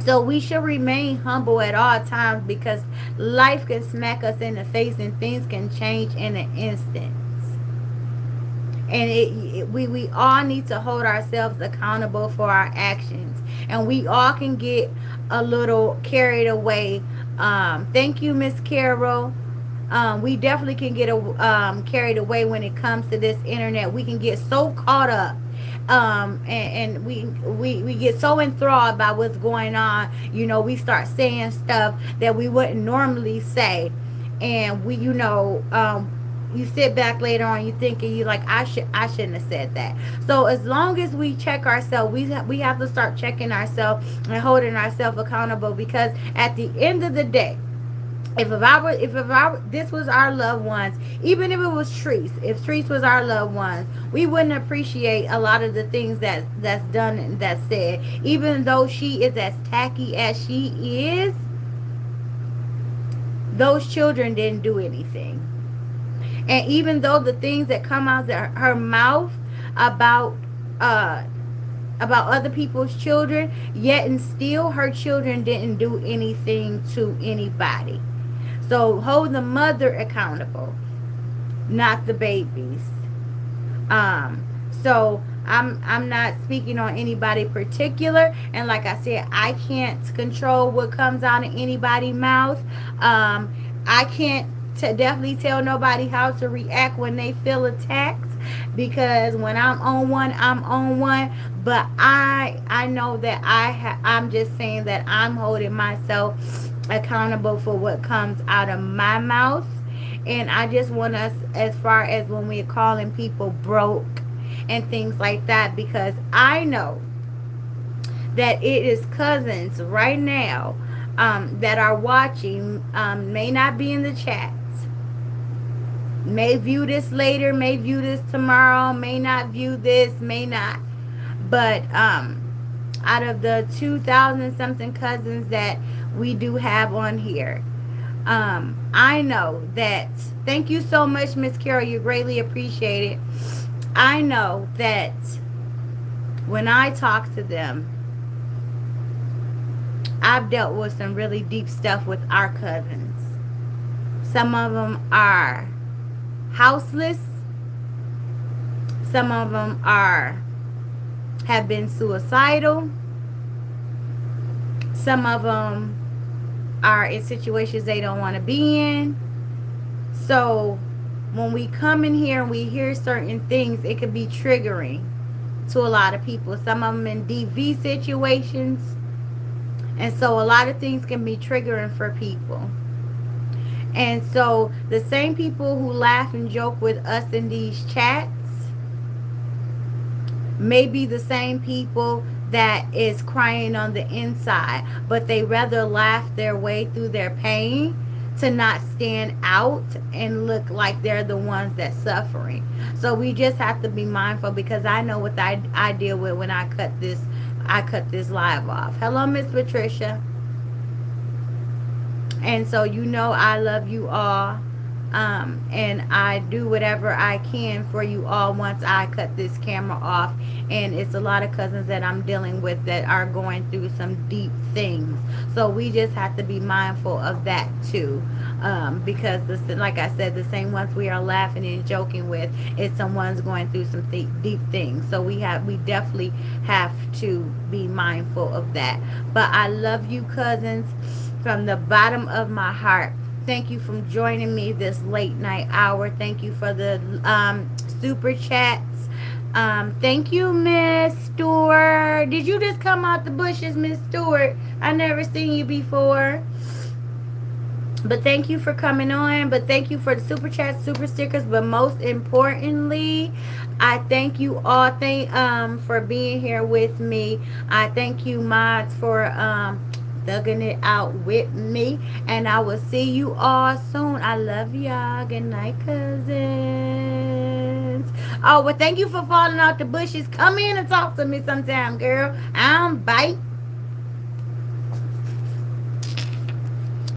So we should remain humble at all times, because life can smack us in the face and things can change in an instant. And we all need to hold ourselves accountable for our actions. And we all can get a little carried away. Thank you, Miss Carol. We definitely can get carried away when it comes to this internet. We can get so caught up. And we get so enthralled by what's going on. We start saying stuff that we wouldn't normally say. And you sit back later on, you thinking, you like, I shouldn't have said that. So as long as we check ourselves, we have to start checking ourselves and holding ourselves accountable, because at the end of the day, if this was our loved ones, even if it was Treese, if Treese was our loved ones, we wouldn't appreciate a lot of the things that's done and that's said. Even though she is as tacky as she is, those children didn't do anything. And even though the things that come out of her mouth about uh about other people's children, yet and still her children didn't do anything to anybody. So hold the mother accountable, not the babies. So I'm not speaking on anybody particular, and like I said, I can't control what comes out of anybody's mouth. I can't definitely tell nobody how to react when they feel attacked, because when I'm on one, I'm on one. But I know that I'm just saying that I'm holding myself accountable for what comes out of my mouth. And I just want us, as far as when we're calling people broke and things like that, because I know that it is cousins right now that are watching, may not be in the chats, may view this later, may view this tomorrow, may not view this, may not. But out of the 2,000 something cousins that we do have on here, I know that, thank you so much, Miss Carol, you're greatly appreciated. I know that when I talk to them, I've dealt with some really deep stuff with our cousins. Some of them are houseless. Some of them have been suicidal. Some of them are in situations they don't want to be in. So when we come in here and we hear certain things, it could be triggering to a lot of people. Some of them in DV situations. And so a lot of things can be triggering for people. And so the same people who laugh and joke with us in these chats may be the same people that is crying on the inside, but they rather laugh their way through their pain to not stand out and look like they're the ones that's suffering. So we just have to be mindful, because I know what I deal with when I cut this live off. Hello, Miss Patricia. And so I love you all. And I do whatever I can for you all once I cut this camera off. And it's a lot of cousins that I'm dealing with that are going through some deep things. So we just have to be mindful of that too. Because like I said, the same ones we are laughing and joking with, it's someone's going through some deep things. So we definitely have to be mindful of that. But I love you, cousins, from the bottom of my heart. Thank you for joining me this late night hour. Thank you for the super chats. Thank you, Miss Stewart. Did you just come out the bushes, Miss Stewart? I never seen you before. But thank you for coming on. But thank you for the super chats, super stickers. But most importantly, I thank you all for being here with me. I thank you, mods, for thugging it out with me. And I will see you all soon. I love y'all. Good night, cousins. Oh, well, thank you for falling out the bushes. Come in and talk to me sometime, girl. I'm bite.